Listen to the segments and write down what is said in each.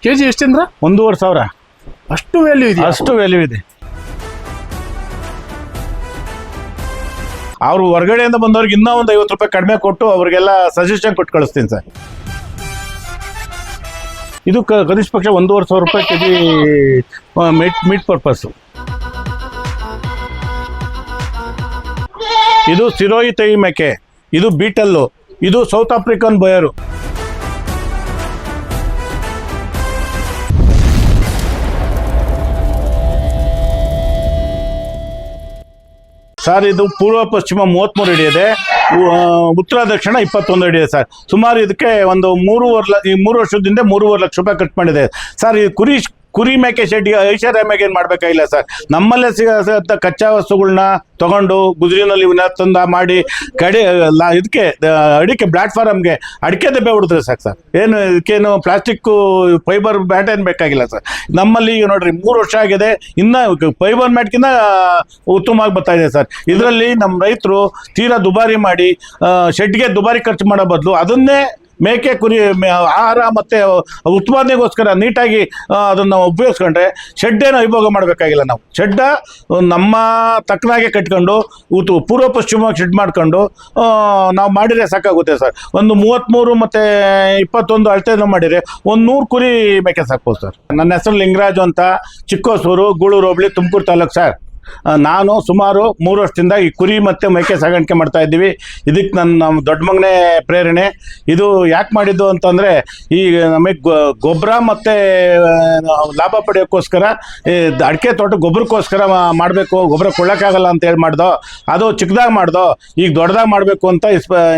KG ಎಷ್ಟಂದ್ರ? 1,500. ಅಷ್ಟು value ಇದೆ? ಅಷ್ಟು ವ್ಯಾಲ್ಯೂ ಇದೆ. ಅವ್ರು ಹೊರಗಡೆಯಿಂದ ಬಂದವ್ರಿಗೆ ಇನ್ನೂ ಒಂದು 50 ರೂಪಾಯಿ ಕಡಿಮೆ ಕೊಟ್ಟು ಅವ್ರಿಗೆಲ್ಲ ಸಜೆಷನ್ ಕೊಟ್ಟು ಕಳಿಸ್ತೀನಿ ಸರ್. ಇದು ಕನಿಷ್ಠ ಪಕ್ಷ 1,500 ರೂಪಾಯಿ ಕೆಜಿ ಮೀಟ್ ಪರ್ಪಸ್ಸು. ಇದು ಸಿರೋಯಿ ತೈ ಮೇಕೆ, ಇದು ಬೀಟಲ್ಲು, ಇದು ಸೌತ್ ಆಫ್ರಿಕನ್ ಬಯರು. ಸರ್ ಇದು ಪೂರ್ವ ಪಶ್ಚಿಮ 33 ಅಡಿ ಇದೆ, ಉತ್ತರ ದಕ್ಷಿಣ 21 ಅಡಿ ಇದೆ ಸರ್. ಸುಮಾರು ಇದಕ್ಕೆ ಒಂದು 3 ವರ್ಷದಿಂದ 3.5 ಲಕ್ಷ ರೂಪಾಯಿ ಖರ್ಚು ಮಾಡಿದೆ ಸರ್. ಈ ಕುರಿ ಮೇಕೆ ಶೆಡ್ಗೆ ಐಶ್ವರ್ಯ ಮೇಕೆ ಏನು ಮಾಡಬೇಕಾಗಿಲ್ಲ ಸರ್. ನಮ್ಮಲ್ಲೇ ಸಿಗೋ ಕಚ್ಚಾ ವಸ್ತುಗಳನ್ನ ತಗೊಂಡು ಗುಜರಿನಲ್ಲಿ ತಂದ ಮಾಡಿ ಇದಕ್ಕೆ ಅಡಿಕೆ ಪ್ಲಾಟ್ಫಾರಮ್ಗೆ ಅಡಿಕೆ ದಬ್ಬೆ ಹೊಡಿದ್ರೆ ಸಾಕು ಸರ್. ಏನು ಇದಕ್ಕೇನು ಪ್ಲಾಸ್ಟಿಕ್ಕು ಫೈಬರ್ ಮ್ಯಾಟ್ ಏನು ಬೇಕಾಗಿಲ್ಲ ಸರ್. ನಮ್ಮಲ್ಲಿ ಈಗ ನೋಡ್ರಿ 3 ವರ್ಷ ಆಗಿದೆ, ಇನ್ನು ಫೈಬರ್ ಮ್ಯಾಟ್ಗಿಂತ ಉತ್ತಮವಾಗಿ ಬರ್ತಾ ಇದೆ ಸರ್. ಇದರಲ್ಲಿ ನಮ್ಮ ರೈತರು ತೀರಾ ದುಬಾರಿ ಮಾಡಿ ಶೆಡ್ಗೆ ದುಬಾರಿ ಖರ್ಚು ಮಾಡೋ ಬದಲು ಅದನ್ನೇ ಮೇಕೆ ಕುರಿ ಆಹಾರ ಮತ್ತು ಉತ್ಪಾದನೆಗೋಸ್ಕರ ನೀಟಾಗಿ ಅದನ್ನು ಉಪಯೋಗಿಸ್ಕೊಂಡ್ರೆ ಶೆಡ್ಡೇನು ಉಪಯೋಗ ಮಾಡಬೇಕಾಗಿಲ್ಲ. ನಾವು ಶೆಡ್ಡ ನಮ್ಮ ತಕ್ಕನಾಗೆ ಕಟ್ಕೊಂಡು ಪೂರ್ವ ಪಶ್ಚಿಮವಾಗಿ ಶೆಡ್ ಮಾಡ್ಕೊಂಡು ನಾವು ಮಾಡಿದರೆ ಸಾಕಾಗುತ್ತೆ ಸರ್. ಒಂದು 33 ಮತ್ತು 21 ಅಳತೆಯನ್ನು ಮಾಡಿದರೆ ಒಂದು 100 ಕುರಿ ಮೇಕೆ ಸಾಕ್ಬೋದು ಸರ್. ನನ್ನ ಹೆಸರು ಲಿಂಗರಾಜು ಅಂತ, ಚಿಕ್ಕೋಸೂರು, ಗೂಳೂರು ಹೋಬಳಿ, ತುಮಕೂರು ತಾಲೂಕು ಸರ್. ನಾನು ಸುಮಾರು 3 ವರ್ಷದಿಂದ ಈ ಕುರಿ ಮತ್ತು ಮೇಕೆ ಸಾಗಾಣಿಕೆ ಮಾಡ್ತಾ ಇದ್ದೀವಿ. ಇದಕ್ಕೆ ನಮ್ಮ ದೊಡ್ಡ ಮಗನೇ ಪ್ರೇರಣೆ. ಇದು ಯಾಕೆ ಮಾಡಿದ್ದು ಅಂತಂದರೆ, ಈ ನಮಗೆ ಗೊಬ್ಬರ ಮತ್ತು ಲಾಭ ಪಡೆಯೋಕ್ಕೋಸ್ಕರ ಅಡಿಕೆ ತೋಟ ಗೊಬ್ಬರಕ್ಕೋಸ್ಕರ ಮಾಡಬೇಕು, ಗೊಬ್ಬರ ಕೊಳ್ಳೋಕ್ಕಾಗಲ್ಲ ಅಂತೇಳಿ ಮಾಡ್ದೋ. ಅದು ಚಿಕ್ಕದಾಗಿ ಮಾಡ್ದೋ, ಈಗ ದೊಡ್ಡದಾಗಿ ಮಾಡಬೇಕು ಅಂತ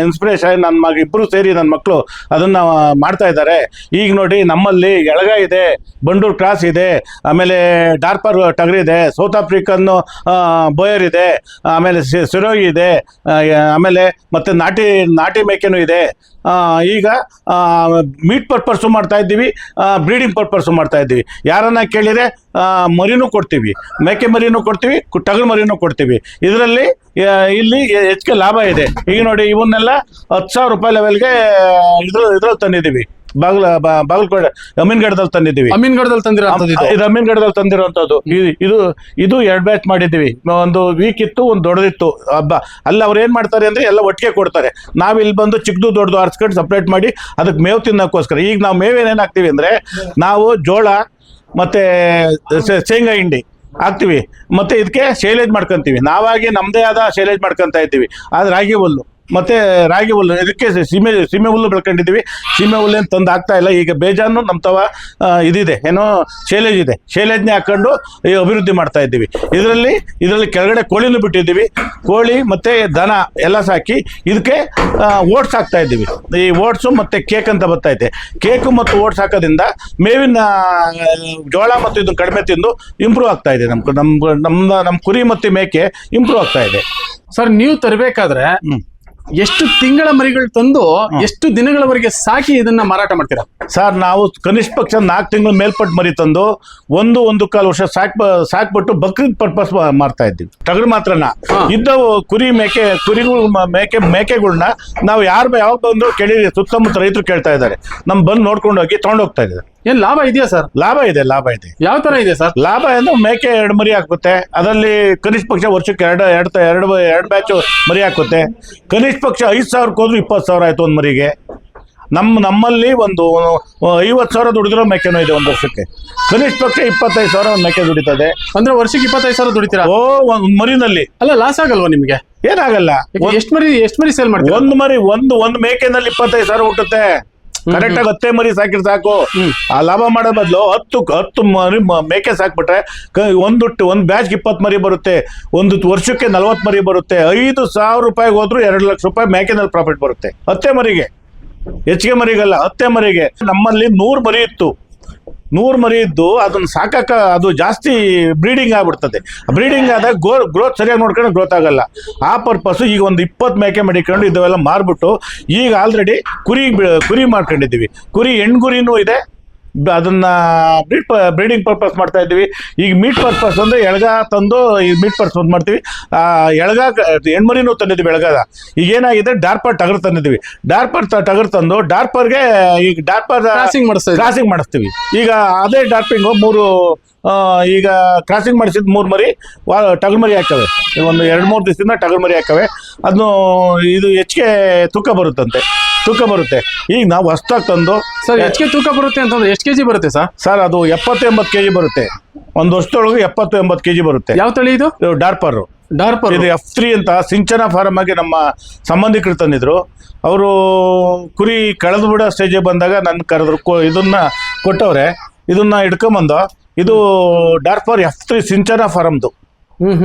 ಇನ್ಸ್ಪಿರೇಷನ್ ನನ್ನ ಇಬ್ಬರು ಸೇರಿ ನನ್ನ ಮಕ್ಕಳು ಅದನ್ನು ಮಾಡ್ತಾ ಇದ್ದಾರೆ. ಈಗ ನೋಡಿ ನಮ್ಮಲ್ಲಿ ಎಳಗ ಇದೆ, ಬಂಡೂರು ಕ್ರಾಸ್ ಇದೆ, ಆಮೇಲೆ ಡಾರ್ಪರ್ ಟಗರ್ ಇದೆ, ಸೌತ್ ಆಫ್ರಿಕನ್ ಬೋಯರ್ ಇದೆ, ಆಮೇಲೆ ಸಿರೋಯಿ ಇದೆ, ಆಮೇಲೆ ಮತ್ತೆ ನಾಟಿ ಮೇಕೆನೂ ಇದೆ. ಈಗ ಮೀಟ್ ಪರ್ಪಸ್ಸು ಮಾಡ್ತಾ ಇದ್ದೀವಿ, ಬ್ರೀಡಿಂಗ್ ಪರ್ಪಸ್ಸು ಮಾಡ್ತಾ ಇದ್ದೀವಿ. ಯಾರನ್ನ ಕೇಳಿದರೆ ಮರಿನೂ ಕೊಡ್ತೀವಿ, ಮೇಕೆ ಮರಿನೂ ಕೊಡ್ತೀವಿ, ಟಗರು ಮರಿನೂ ಕೊಡ್ತೀವಿ. ಇದರಲ್ಲಿ ಇಲ್ಲಿ ಹೆಚ್ಚಿಗೆ ಲಾಭ ಇದೆ. ಈಗ ನೋಡಿ ಇವನ್ನೆಲ್ಲ 10,000 ರೂಪಾಯಿ ಲೆವೆಲ್ಗೆ ಇದ್ರಲ್ಲಿ ತಂದಿದ್ದೀವಿ. ಬಾಗಲಕೋಟೆ ಅಮೀನ್ಗಢದಲ್ಲಿ ತಂದಿದ್ದೀವಿ. ಅಮೀನ್ಗಢದಲ್ಲಿ ತಂದಿರೋದು ಇದು ಅಮೀನ್ಗಢದಲ್ಲಿ ತಂದಿರುವಂತದ್ದು. ಇದು 2 ಬ್ಯಾಚ್ ಮಾಡಿದ್ದೀವಿ. ಒಂದು ವೀಕ್ ಇತ್ತು, ಒಂದು ದೊಡ್ಡದಿತ್ತು ಹಬ್ಬ. ಅಲ್ಲಿ ಅವ್ರು ಏನ್ ಮಾಡ್ತಾರೆ ಅಂದ್ರೆ ಎಲ್ಲ ಒಟ್ಟಿಗೆ ಕೊಡ್ತಾರೆ. ನಾವ್ ಇಲ್ಲಿ ಬಂದು ಚಿಕ್ಕದು ದೊಡ್ಡದು ಆರಿಸ್ಕೊಂಡು ಸಪ್ರೇಟ್ ಮಾಡಿ ಅದಕ್ಕೆ ಮೇವು ತಿನ್ನೋಕ್ಕೋಸ್ಕರ. ಈಗ ನಾವು ಮೇವೇನೇನು ಹಾಕ್ತೀವಿ ಅಂದ್ರೆ, ನಾವು ಜೋಳ ಮತ್ತೆ ಶೇಂಗಾ ಹಿಂಡಿ ಹಾಕ್ತಿವಿ, ಮತ್ತೆ ಇದಕ್ಕೆ ಶೈಲೇಜ್ ಮಾಡ್ಕೊಂತೀವಿ. ನಾವಾಗಿ ನಮ್ದೇ ಆದ ಶೈಲೇಜ್ ಮಾಡ್ಕೊಂತ ಇದ್ದೀವಿ. ಅದು ರಾಗಿ ಹುಲ್ಲು ಮತ್ತೆ ರಾಗಿ ಹುಲ್ಲು, ಇದಕ್ಕೆ ಸೀಮೆ ಹುಲ್ಲು ಬೆಳ್ಕೊಂಡಿದ್ದೀವಿ. ಸೀಮೆ ಹುಲ್ಲೇನು ತಂದು ಹಾಕ್ತಾ ಇಲ್ಲ. ಈಗ ಬೇಜಾನು ನಮ್ಮ ತವ ಇದಿದೆ, ಏನೋ ಶೈಲೇಜ್ ಇದೆ, ಶೈಲೇಜ್ನೇ ಹಾಕೊಂಡು ಅಭಿವೃದ್ಧಿ ಮಾಡ್ತಾ ಇದ್ದೀವಿ. ಇದರಲ್ಲಿ ಕೆಳಗಡೆ ಕೋಳಿನೂ ಬಿಟ್ಟಿದ್ದೀವಿ. ಕೋಳಿ ಮತ್ತು ದನ ಎಲ್ಲ ಸಾಕಿ ಇದಕ್ಕೆ ಓಟ್ಸ್ ಹಾಕ್ತಾ ಇದ್ದೀವಿ. ಈ ಓಟ್ಸು ಮತ್ತು ಕೇಕ್ ಅಂತ ಬರ್ತೈತೆ. ಕೇಕು ಮತ್ತು ಓಟ್ಸ್ ಹಾಕೋದ್ರಿಂದ ಮೇವಿನ ಜೋಳ ಮತ್ತು ಇದನ್ನು ಕಡಿಮೆ ತಿಂದು ಇಂಪ್ರೂವ್ ಆಗ್ತಾ ಇದೆ. ನಮ್ಮ ಕುರಿ ಮತ್ತು ಮೇಕೆ ಇಂಪ್ರೂವ್ ಆಗ್ತಾ ಇದೆ ಸರ್. ನೀವು ತರಬೇಕಾದ್ರೆ ಎಷ್ಟು ತಿಂಗಳ ಮರಿಗಳು ತಂದು ಎಷ್ಟು ದಿನಗಳವರೆಗೆ ಸಾಕಿ ಇದನ್ನ ಮಾರಾಟ ಮಾಡ್ತೀರಾ ಸರ್? ನಾವು ಕನಿಷ್ಠ ಪಕ್ಷ 4 ತಿಂಗಳು ಮೇಲ್ಪಟ್ಟು ಮರಿ ತಂದು 1.25 ವರ್ಷ ಸಾಕ್ಬಿಟ್ಟು ಬಕ್ರೀದ್ ಪರ್ಪಸ್ ಮಾರ್ತಾ ಇದ್ದೀವಿ. ಟಗರು ಮಾತ್ರನ ಇದ್ದವು ಕುರಿ ಮೇಕೆಗಳನ್ನ ನಾವು ಯಾವಾಗ ಬಂದ್ರು ಕೇಳಿ ಸುತ್ತಮುತ್ತ ರೈತರು ಕೇಳ್ತಾ ಇದ್ದಾರೆ. ಬಂದು ನೋಡ್ಕೊಂಡು ಹೋಗಿ ತಗೊಂಡು ಹೋಗ್ತಾ ಇದ್ದಾರೆ. ಏನ್ ಲಾಭ ಇದೆಯಾ ಸರ್? ಲಾಭ ಇದೆ. ಯಾವ ತರ ಇದೆ ಸರ್ ಲಾಭ? ಅಂದ್ರೆ ಮೇಕೆ 2 ಮರಿ ಹಾಕುತ್ತೆ. ಅದರಲ್ಲಿ ಕನಿಷ್ಠ ಪಕ್ಷ ವರ್ಷಕ್ಕೆ ಎರಡು ಬ್ಯಾಚ್ ಮರಿ ಹಾಕುತ್ತೆ. ಕನಿಷ್ಠ ಪಕ್ಷ 5,000 ಹೋದ್ರು 20,000 ಆಯ್ತು ಒಂದು ಮರಿಗೆ. ನಮ್ಮಲ್ಲಿ ಒಂದು 50,000 ದುಡಿದಿರೋ ಮೇಕೆನೂ ಇದೆ ಒಂದು ವರ್ಷಕ್ಕೆ. ಕನಿಷ್ಠ ಪಕ್ಷ 25,000 ಒಂದು ಮೇಕೆ ದುಡಿತದೆ. ಅಂದ್ರೆ ವರ್ಷಕ್ಕೆ 25,000 ದುಡಿತೀರಾ? ಒಂದು ಮರಿನಲ್ಲಿ. ಅಲ್ಲ, ಲಾಸ್ ಆಗಲ್ವಾ ನಿಮ್ಗೆ? ಏನಾಗಲ್ಲ. ಎಷ್ಟು ಮರಿ ಸೇಲ್ ಮಾಡ್ತೀರಾ? ಒಂದು ಮೇಕೆನಲ್ಲಿ 25,000 ಹುಟ್ಟುತ್ತೆ. ಕರೆಕ್ಟ್ ಆಗಿ 10 ಮರಿ ಸಾಕಿರ್ ಸಾಕು. ಆ ಲಾಭ ಮಾಡೋ ಬದಲು 10 ಮರಿ ಮೇಕೆ ಸಾಕ್ಬಿಟ್ರೆ ಒಂದು ಬ್ಯಾಚ್ಗೆ 20 ಮರಿ ಬರುತ್ತೆ. ಒಂದು ವರ್ಷಕ್ಕೆ 40 ಮರಿ ಬರುತ್ತೆ. 5,000 ರೂಪಾಯಿಗೆ ಹೋದ್ರು 2 ಲಕ್ಷ ರೂಪಾಯಿ ಮೇಕೆನಲ್ಲಿ ಪ್ರಾಫಿಟ್ ಬರುತ್ತೆ. 10 ಮರಿಗೆ, ಹೆಚ್ಚಿಗೆ ಮರಿಗಲ್ಲ, 10 ಮರಿಗೆ. ನಮ್ಮಲ್ಲಿ 100 ಮರಿ ಇತ್ತು. 100 ಮರಿ ಇದ್ದು ಅದನ್ನ ಸಾಕಕ್ಕ ಅದು ಜಾಸ್ತಿ ಬ್ರೀಡಿಂಗ್ ಆಗ್ಬಿಡ್ತದೆ. ಬ್ರೀಡಿಂಗ್ ಆದಾಗ ಗ್ರೋತ್ ಸರಿಯಾಗಿ ನೋಡ್ಕೊಂಡು ಗ್ರೋತ್ ಆಗಲ್ಲ. ಆ ಪರ್ಪಸ್ ಈಗ ಒಂದು 20 ಮೇಕೆ ಮಡಿಕೊಂಡು ಇದೆಲ್ಲ ಮಾರ್ಬಿಟ್ಟು ಈಗ ಆಲ್ರೆಡಿ ಕುರಿ ಮಾಡ್ಕೊಂಡಿದ್ದೀವಿ. ಕುರಿ ಹೆಣ್ಗುರಿನೂ ಇದೆ, ಅದನ್ನ ಬ್ರೀಡಿಂಗ್ ಪರ್ಪಸ್ ಮಾಡ್ತಾ ಇದ್ದೀವಿ. ಈಗ ಮೀಟ್ ಪರ್ಪಸ್ ಅಂದ್ರೆ ಎಳಗ ತಂದು ಈಗ ಮೀಟ್ ಪರ್ಪಸ್ ಮಾಡ್ತೀವಿ. ಎಳಗ ಹೆಣ್ಮರಿನೂ ತಂದಿದ್ದೀವಿ ಎಳಗದ. ಈಗ ಏನಾಗಿದೆ ಡಾರ್ಪರ್ ಟಗರ್ ತಂದಿದ್ದೀವಿ. ಡಾರ್ಪರ್ ಟಗರ್ ತಂದು ಡಾರ್ಪರ್ಗೆ ಈಗ ಡಾರ್ಪರ್ ಕ್ರಾಸಿಂಗ್ ಮಾಡಿಸ್ತೀವಿ. ಈಗ ಅದೇ ಡಾರ್ಪಿಂಗು 3 ಈಗ ಕ್ರಾಸಿಂಗ್ ಮಾಡಿಸಿದ 3 ಮರಿ ಟಗರ್ ಮರಿ ಹಾಕವೆ. ಒಂದು 2-3 ದಿವಸದಿಂದ ಟಗರ್ ಮರಿ ಹಾಕವೆ. ಅದನ್ನು ಇದು ಹೆಚ್ಚಿಗೆ ತೂಕ ಬರುತ್ತೆ. ಈಗ ನಾವು ಹೊಸ್ದಾಗಿ ತಂದು ಸರ್ ಹೆಚ್ಚಿಗೆ ತೂಕ ಬರುತ್ತೆ ಅಂತಂದ್ರೆ ಎಷ್ಟು ಕೆಜಿ ಬರುತ್ತೆ ಸರ್? ಅದು 70-80 ಕೆಜಿ ಬರುತ್ತೆ. ಒಂದು ವರ್ಷದೊಳಗೆ 70-80 ಕೆಜಿ ಬರುತ್ತೆ. ಯಾವ ತಳಿ ಇದು? ಡಾರ್ಪರ್ ಇದು F3 ಅಂತ ಸಿಂಚನ ಫಾರಂ ಆಗಿ ನಮ್ಮ ಸಂಬಂಧಿಕರು ತಂದಿದ್ರು. ಅವರು ಕುರಿ ಕಳೆದು ಬಿಡೋ ಸ್ಟೇಜಿಗೆ ಬಂದಾಗ ನನ್ನ ಕರೆದ್ರು, ಇದನ್ನ ಕೊಟ್ಟವ್ರೆ. ಇದನ್ನ ಇಟ್ಕೊಂಬಂದು ಇದು ಡಾರ್ಪರ್ F3 ಸಿಂಚನ ಫಾರಮ್ದು.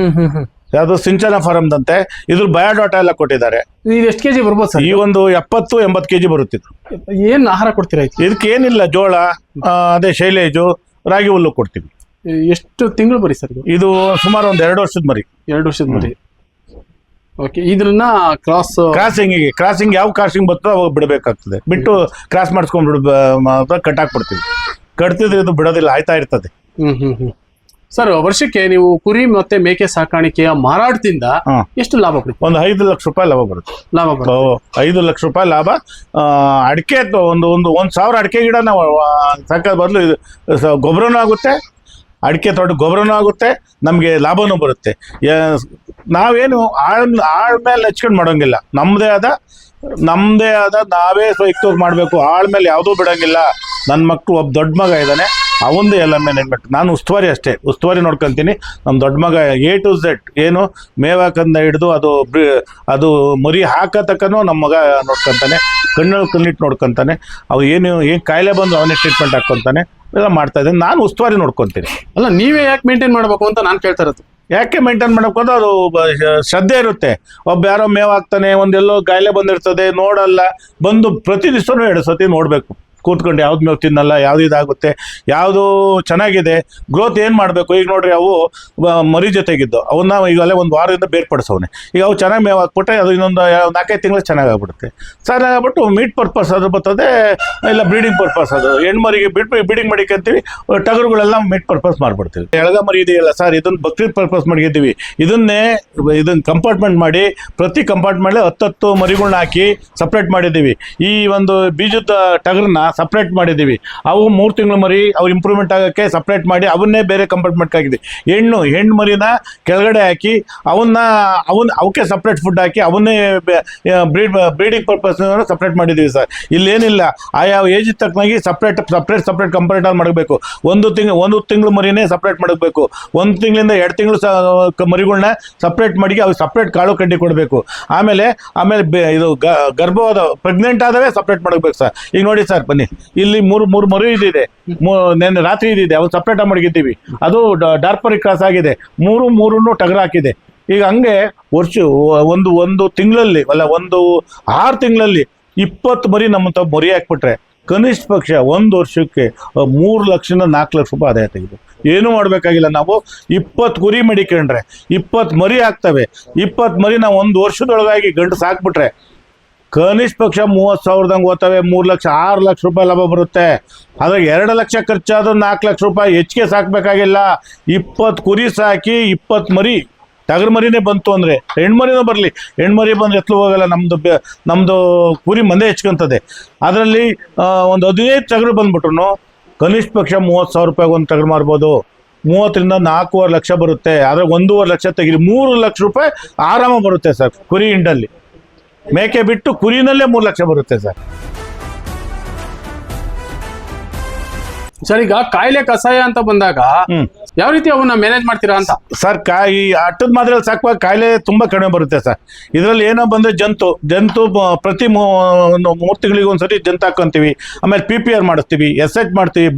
ಯಾವುದು ಸಿಂಚನ ಫಾರಮ್ದಂತೆ. ಇದ್ರ ಬಯೋಡಾಟಾ ಎಲ್ಲ ಕೊಟ್ಟಿದ್ದಾರೆ. ಇದು ಎಷ್ಟು ಕೆಜಿ ಬರ್ಬೋದು ಸರ್? ಈ ಒಂದು 70-80 ಕೆಜಿ ಬರುತ್ತೆ. ಏನ್ ಆಹಾರ ಕೊಡ್ತೀರಾ ಇದಕ್ಕೆ? ಏನಿಲ್ಲ, ಜೋಳ, ಅದೇ ಶೈಲೇಜು, ರಾಗಿ ಹುಲ್ಲು ಕೊಡ್ತೀವಿ. ಎಷ್ಟು ತಿಂಗಳು ಬರೀ ಸರ್ ಇದು? ಸುಮಾರು ಒಂದು 2 ವರ್ಷದ ಮರಿ. 2 ವರ್ಷದ ಮರಿ. ಓಕೆ, ಇದನ್ನ ಕ್ರಾಸಿಂಗ್ ಯಾವ ಕ್ರಾಸಿಂಗ್ ಬರ್ತೋ ಅವಾಗ ಬಿಡಬೇಕಾಗ್ತದೆ. ಬಿಟ್ಟು ಕ್ರಾಸ್ ಮಾಡಿಸ್ಕೊಂಡ್ಬಿಡ್ ಕಟ್ಟಾಕ್ಬಿಡ್ತೀವಿ. ಕಟ್ತಿದ್ರೆ ಇದು ಬಿಡೋದಿಲ್ಲ, ಆಯ್ತಾ ಇರ್ತದೆ. ಸರ್, ವರ್ಷಕ್ಕೆ ನೀವು ಕುರಿ ಮತ್ತೆ ಮೇಕೆ ಸಾಕಾಣಿಕೆಯ ಮಾರಾಟದಿಂದ ಎಷ್ಟು ಲಾಭ ಬರುತ್ತೆ? ಒಂದು 5 ಲಕ್ಷ ರೂಪಾಯಿ ಲಾಭ ಬರುತ್ತೆ. 5 ಲಕ್ಷ ರೂಪಾಯಿ ಲಾಭ. ಅಡಿಕೆ ಒಂದು 1,000 ಅಡಿಕೆ ಗಿಡ ನಾವು ಸಾಕೋದ್ ಬದಲು ಇದು ಗೊಬ್ಬರನೂ ಆಗುತ್ತೆ, ಅಡಿಕೆ ತೋಟ ಗೊಬ್ಬರನೂ ಆಗುತ್ತೆ, ನಮಗೆ ಲಾಭನೂ ಬರುತ್ತೆ. ನಾವೇನು ಆಳ್ ಮೇಲೆ ಹಚ್ಕೊಂಡು ಮಾಡೋಂಗಿಲ್ಲ. ನಮ್ಮದೇ ಆದ ನಾವೇ ಸ್ವಯಂವಾಗಿ ಮಾಡಬೇಕು. ಆಳ್ ಮೇಲೆ ಯಾವುದೂ ಬಿಡೋಂಗಿಲ್ಲ. ನನ್ನ ಮಕ್ಕಳು ಒಬ್ಬ ದೊಡ್ಡ ಮಗ ಇದ್ದಾನೆ, ಅವಂದೇ ಎಲ್ಲ ಮೇಲೆ ನೆನ್ಬೇಕು. ನಾನು ಉಸ್ತುವಾರಿ ಅಷ್ಟೇ, ಉಸ್ತುವಾರಿ ನೋಡ್ಕೊತೀನಿ. ನಮ್ಮ ದೊಡ್ಡ ಮಗ A to Z ಏನು ಮೇವಾಕಂದ ಹಿಡಿದು ಅದು ಮರಿ ಹಾಕತಕ್ಕನೂ ನಮ್ಮ ಮಗ ನೋಡ್ಕೊತಾನೆ. ಕಣ್ಣಿಟ್ಟು ನೋಡ್ಕೊತಾನೆ. ಅವು ಏನು ಕಾಯಿಲೆ ಬಂದು ಅವನೇ ಟ್ರೀಟ್ಮೆಂಟ್ ಹಾಕ್ಕೊತಾನೆ. ಎಲ್ಲ ಮಾಡ್ತಾ ಇದ್ದೀನಿ. ನಾನು ಉಸ್ತುವಾರಿ ನೋಡ್ಕೊತೀನಿ. ಅಲ್ಲ, ನೀವೇ ಯಾಕೆ ಮೇಂಟೈನ್ ಮಾಡಬೇಕು ಅಂತ ನಾನು ಕೇಳ್ತಾ ಇರೋದು. ಯಾಕೆ ಮೇಂಟೈನ್ ಮಾಡಬೇಕು ಅಂದ್ರೆ ಅದು ಶ್ರದ್ಧೆ ಇರುತ್ತೆ. ಒಬ್ಬ ಯಾರೋ ಮೇವ್ ಹಾಕ್ತಾನೆ, ಒಂದೆಲ್ಲೋ ಕಾಯಿಲೆ ಬಂದಿರ್ತದೆ, ನೋಡಲ್ಲ. ಬಂದು ಪ್ರತಿ ದಿವಸನೂ 2 ಸತಿ ನೋಡಬೇಕು ಕೂತ್ಕೊಂಡು. ಯಾವ್ದು ಮೇವು ತಿನ್ನಲ್ಲ, ಯಾವ್ದು ಇದಾಗುತ್ತೆ, ಯಾವುದು ಚೆನ್ನಾಗಿದೆ, ಗ್ರೋತ್ ಏನು ಮಾಡಬೇಕು. ಈಗ ನೋಡ್ರಿ, ಅವು ಮರಿ ಜೊತೆಗಿದ್ದು ಅವನ್ನ ಈಗಲೇ ಒಂದು ವಾರದಿಂದ ಬೇರ್ಪಡಿಸೋನೆ. ಈಗ ಅವು ಚೆನ್ನಾಗಿ ಮೇವು ಹಾಕ್ಬಿಟ್ರೆ ಅದು ಇನ್ನೊಂದು 4-5 ತಿಂಗಳು ಚೆನ್ನಾಗಾಗ್ಬಿಡುತ್ತೆ. ಚೆನ್ನಾಗ್ಬಿಟ್ಟು ಮೀಟ್ ಪರ್ಪಸ್ ಅದು ಬರ್ತದೆ, ಇಲ್ಲ ಬ್ರೀಡಿಂಗ್ ಪರ್ಪಸ್. ಅದು ಹೆಣ್ಮರಿಗೆ ಬ್ರೀಡಿಂಗ್ ಮಾಡಿಕೊಂತೀವಿ. ಟಗರುಗಳೆಲ್ಲ ಮೀಟ್ ಪರ್ಪಸ್ ಮಾಡ್ಬಿಡ್ತೀವಿ. ಎಳಗ ಮರಿ ಇದೆಯಲ್ಲ ಸರ್, ಇದನ್ನ ಬಕ್ರೀದ್ ಪರ್ಪಸ್ ಮಾಡಿದ್ದೀವಿ. ಇದನ್ನ ಕಂಪಾರ್ಟ್ಮೆಂಟ್ ಮಾಡಿ ಪ್ರತಿ ಕಂಪಾರ್ಟ್ಮೆಂಟ್ 10 ಮರಿಗಳನ್ನ ಹಾಕಿ ಸಪ್ರೇಟ್ ಮಾಡಿದ್ದೀವಿ. ಈ ಒಂದು ಬೀಜದ ಟಗರನ್ನ ಸಪ್ರೇಟ್ ಮಾಡಿದ್ದೀವಿ. ಅವು 3 ತಿಂಗಳು ಮರಿ, ಅವು ಇಂಪ್ರೂವ್ಮೆಂಟ್ ಆಗೋಕ್ಕೆ ಸಪ್ರೇಟ್ ಮಾಡಿ ಅವನ್ನೇ ಬೇರೆ ಕಂಪಾರ್ಟ್ಮೆಂಟ್ ಹಾಕಿದ್ವಿ. ಹೆಣ್ಣು ಮರಿನ ಕೆಳಗಡೆ ಹಾಕಿ ಅವಕ್ಕೆ ಸಪ್ರೇಟ್ ಫುಡ್ ಹಾಕಿ ಅವನ್ನೇ ಬ್ರೀಡಿಂಗ್ ಪರ್ಪಸ್ ಸಪ್ರೇಟ್ ಮಾಡಿದ್ದೀವಿ ಸರ್. ಇಲ್ಲೇನಿಲ್ಲ, ಆಯಾ ಏಜ್ ತಕ್ಕನಾಗಿ ಸಪ್ರೇಟ್ ಕಂಪಾರ್ಟ್ಮೆಂಟ್ ಮಾಡಬೇಕು. ಒಂದು ತಿಂಗಳು ಮರಿನೇ ಸಪ್ರೇಟ್ ಮಾಡಬೇಕು. 1 ತಿಂಗಳಿಂದ 2 ತಿಂಗಳು ಮರಿಗಳನ್ನ ಸಪ್ರೇಟ್ ಮಾಡಿ ಅವ್ರಿಗೆ ಸಪ್ರೇಟ್ ಕಾಳು ಕಡ್ಡಿ ಕೊಡಬೇಕು. ಆಮೇಲೆ ಇದು ಗರ್ಭವಾದ ಪ್ರೆಗ್ನೆಂಟ್ ಆದವೇ ಸಪ್ರೇಟ್ ಮಾಡಬೇಕು ಸರ್. ಈಗ ನೋಡಿ ಸರ್, ಬನ್ನಿ, ಇಲ್ಲಿ ಮೂರು ಮರಿ ಇದಿದೆ. ನೆನ್ನೆ ರಾತ್ರಿ ಇದಿದೆ, ಅವ್ನು ಸಪ್ರೇಟ್ ಮಡಗಿದ್ದೀವಿ. ಅದು ಡಾರ್ಪರಿ ಕ್ರಾಸ್ ಆಗಿದೆ. ಮೂರನ್ನು ಟಗರ್ ಹಾಕಿದೆ. ಈಗ ಹಂಗೆ ಒಂದು ತಿಂಗಳಲ್ಲಿ ಅಲ್ಲ, ಒಂದು 6 ತಿಂಗಳಲ್ಲಿ 20 ಮರಿ ನಮ್ಮ ಮರಿ ಹಾಕ್ಬಿಟ್ರೆ ಕನಿಷ್ಠ ಪಕ್ಷ 1 ವರ್ಷಕ್ಕೆ 3 ಲಕ್ಷದಿಂದ 4 ಲಕ್ಷ ರೂಪಾಯಿ ಆದಾಯ ತೆಗೆದು. ಏನೂ ಮಾಡಬೇಕಾಗಿಲ್ಲ. ನಾವು 20 ಕುರಿ ಮಡಿಕೊಂಡ್ರೆ 20 ಮರಿ ಆಗ್ತವೆ. 20 ಮರಿ ನಾವು 1 ವರ್ಷದೊಳಗಾಗಿ ಗಂಡು ಸಾಕ್ಬಿಟ್ರೆ ಕನಿಷ್ಠ ಪಕ್ಷ 30,000ದಂಗೆ ಓದ್ತವೆ. 3 ಲಕ್ಷ 6 ಲಕ್ಷ ರೂಪಾಯಿ ಲಾಭ ಬರುತ್ತೆ. ಅದ್ರಾಗ 2 ಲಕ್ಷ ಖರ್ಚಾದ್ರೂ 4 ಲಕ್ಷ ರೂಪಾಯಿ ಹೆಚ್ಚಿಗೆ ಸಾಕಬೇಕಾಗಿಲ್ಲ. 20 ಕುರಿ ಸಾಕಿ 20 ಮರಿ ಟಗರ್ ಮರಿನೇ ಬಂತು ಅಂದರೆ ಹೆಣ್ಮರಿನೂ ಬರಲಿ, ಹೆಣ್ಮರಿ ಬಂದು ಎತ್ತಲು ಹೋಗಲ್ಲ. ನಮ್ಮದು ಕುರಿ ಮಂದೆ ಹೆಚ್ಕೊಂತದೆ. ಅದರಲ್ಲಿ ಒಂದು 15 ಟಗರು ಬಂದ್ಬಿಟ್ರು ಕನಿಷ್ಠ ಪಕ್ಷ 30,000 ರೂಪಾಯಿಗೆ ಒಂದು ಟಗರು ಮಾರ್ಬೋದು. 30ರಿಂದ 4.5 ಲಕ್ಷ ಬರುತ್ತೆ. ಅದ್ರಾಗ 1.5 ಲಕ್ಷ ತೆಗಿರಿ, 3 ಲಕ್ಷ ರೂಪಾಯಿ ಆರಾಮ ಬರುತ್ತೆ ಸರ್. ಕುರಿ ಹಿಂಡಲ್ಲಿ ಮೇಕೆ ಬಿಟ್ಟು ಕುರಿನಲ್ಲೇ 3 ಲಕ್ಷ ಬರುತ್ತೆ ಸರ್. ಸರ್, ಈಗ ಕಾಯಿಲೆ ಕಷಾಯ ಅಂತ ಬಂದಾಗ ಯಾವ ರೀತಿ ಅವನ್ನ ಮ್ಯಾನೇಜ್ ಮಾಡ್ತೀರಾ ಅಂತ? ಸರ್, ಈ ಅಟ್ಟದ ಮಾದ್ರಲ್ಲಿ ಸಾಕುವಾಗ ಕಾಯಿಲೆ ತುಂಬಾ ಕಡಿಮೆ ಬರುತ್ತೆ ಸರ್. ಇದರಲ್ಲಿ ಏನೋ ಬಂದ್ರೆ ಜಂತು ಪ್ರತಿ 3 ತಿಂಗಳಿಗೆ ಒಂದ್ಸರಿ ಜಂತು ಹಾಕೊಂತೀವಿ. ಆಮೇಲೆ PPR ಮಾಡಿಸ್ತೀವಿ, SH ಮಾಡ್ತೀವಿ,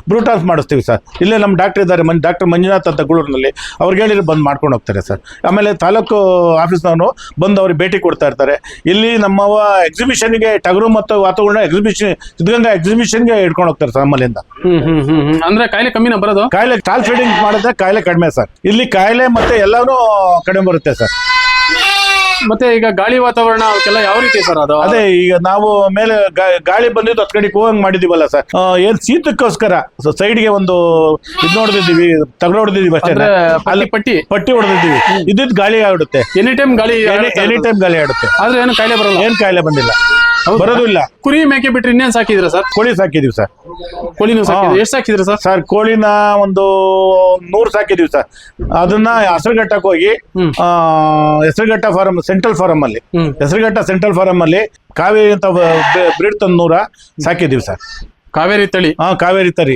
ಬ್ರೂಟಾಸ್ ಮಾಡಿಸ್ತೀವಿ ಸರ್. ಇಲ್ಲೇ ನಮ್ಮ ಡಾಕ್ಟರ್ ಇದ್ದಾರೆ, ಡಾಕ್ಟರ್ ಮಂಜುನಾಥ್ ಅಂತ ಗೂಳೂರಿನಲ್ಲಿ. ಅವ್ರಿಗೆ ಹೇಳಿದ್ರೆ ಬಂದು ಮಾಡ್ಕೊಂಡು ಹೋಗ್ತಾರೆ ಸರ್. ಆಮೇಲೆ ತಾಲೂಕು ಆಫೀಸ್ನವರು ಬಂದು ಅವ್ರಿಗೆ ಭೇಟಿ ಕೊಡ್ತಾ ಇರ್ತಾರೆ. ಇಲ್ಲಿ ನಮ್ಮವ ಎಕ್ಸಿಬಿಷನ್ಗೆ ಟಗರು ಮತ್ತು ವಾತಾವರಣ ಎಕ್ಸಿಬಿಷನ್ಗೆ ಇಟ್ಕೊಂಡು ಹೋಗ್ತಾರೆ ಸರ್ ನಮ್ಮಲ್ಲಿಂದ. ಅಂದ್ರೆ ಕಾಯಿಲೆ ಕಮ್ಮಿನ ಬರೋದು? ಕಾಯಿಲೆ ಟಾಲ್ ಫೀಡಿಂಗ್ ಮಾಡಿದ್ರೆ ಕಾಯಿಲೆ ಕಡಿಮೆ ಸರ್. ಇಲ್ಲಿ ಕಾಯಿಲೆ ಮತ್ತೆ ಎಲ್ಲಾನು ಕಡಿಮೆ ಬರುತ್ತೆ ಸರ್. ಮತ್ತೆ ಈಗ ಗಾಳಿ ವಾತಾವರಣ ಅವಕ್ಕೆಲ್ಲ ಯಾವ ರೀತಿ ಸರ್ ಅದು? ಅದೇ ಈಗ ನಾವು ಮೇಲೆ ಗಾಳಿ ಬಂದಿದ್ದು ಹತ್ ಕಡೆಗೆ ಹೋಗಂಗ್ ಮಾಡಿದೀವಲ್ಲ ಸರ್, ಏನ್ ಶೀತಕ್ಕೋಸ್ಕರ ಸೈಡ್ಗೆ ಒಂದು ಇದ್ ನೋಡ್ದಿದ್ದೀವಿ, ತಗಡ ಹೊಡೆದಿದ್ದೀವಿ ಅಷ್ಟೇ, ಅಂದ್ರೆ ಅಲ್ಲಿ ಪಟ್ಟಿ ಹೊಡೆದಿದ್ದೀವಿ. ಇದ್ದಿದ್ ಗಾಳಿ ಆಡುತ್ತೆ, ಎನಿ ಟೈಮ್ ಗಾಳಿ ಎನಿ ಟೈಮ್ ಗಾಳಿ ಆಡುತ್ತೆ. ಆದ್ರೆ ಏನು ಕಾಯಿಲೆ ಬರಲ್ಲ? ಏನ್ ಕಾಯಿಲೆ ಬಂದಿಲ್ಲ, ಬರೋದು ಇಲ್ಲ. ಕುರಿ ಮೇಕೆ ಬಿಟ್ರೆ ಇನ್ನೇನ್ ಸಾಕಿದ್ರ ಸರ್? ಕೋಳಿ ಸಾಕಿದೀವಿ ಸರ್. ಕೋಳಿನೂ ಸಾಕಿದ್ರಿ? ಎಷ್ಟು ಸಾಕಿದ್ರಿ ಸರ್? ಸರ್ ಕೋಳಿನ ಒಂದು 100 ಸಾಕಿದೀವಿ ಸರ್. ಅದನ್ನ ಹೆಸರುಘಟ್ಟಕ್ಕೆ ಹೋಗಿ ಹೆಸರುಘಟ್ಟ ಫಾರಂ, ಸೆಂಟ್ರಲ್ ಫಾರಂ ಅಲ್ಲಿ, ಹೆಸರುಘಟ್ಟ ಸೆಂಟ್ರಲ್ ಫಾರಂ ಅಲ್ಲಿ ಕಾವೇರಿ ಅಂತ ಬ್ರೀಡ್ ತಂದು 100 ಸಾಕಿದೀವಿ ಸರ್. ಕಾವೇರಿ ತಳಿ? ಕಾವೇರಿ ತಳಿ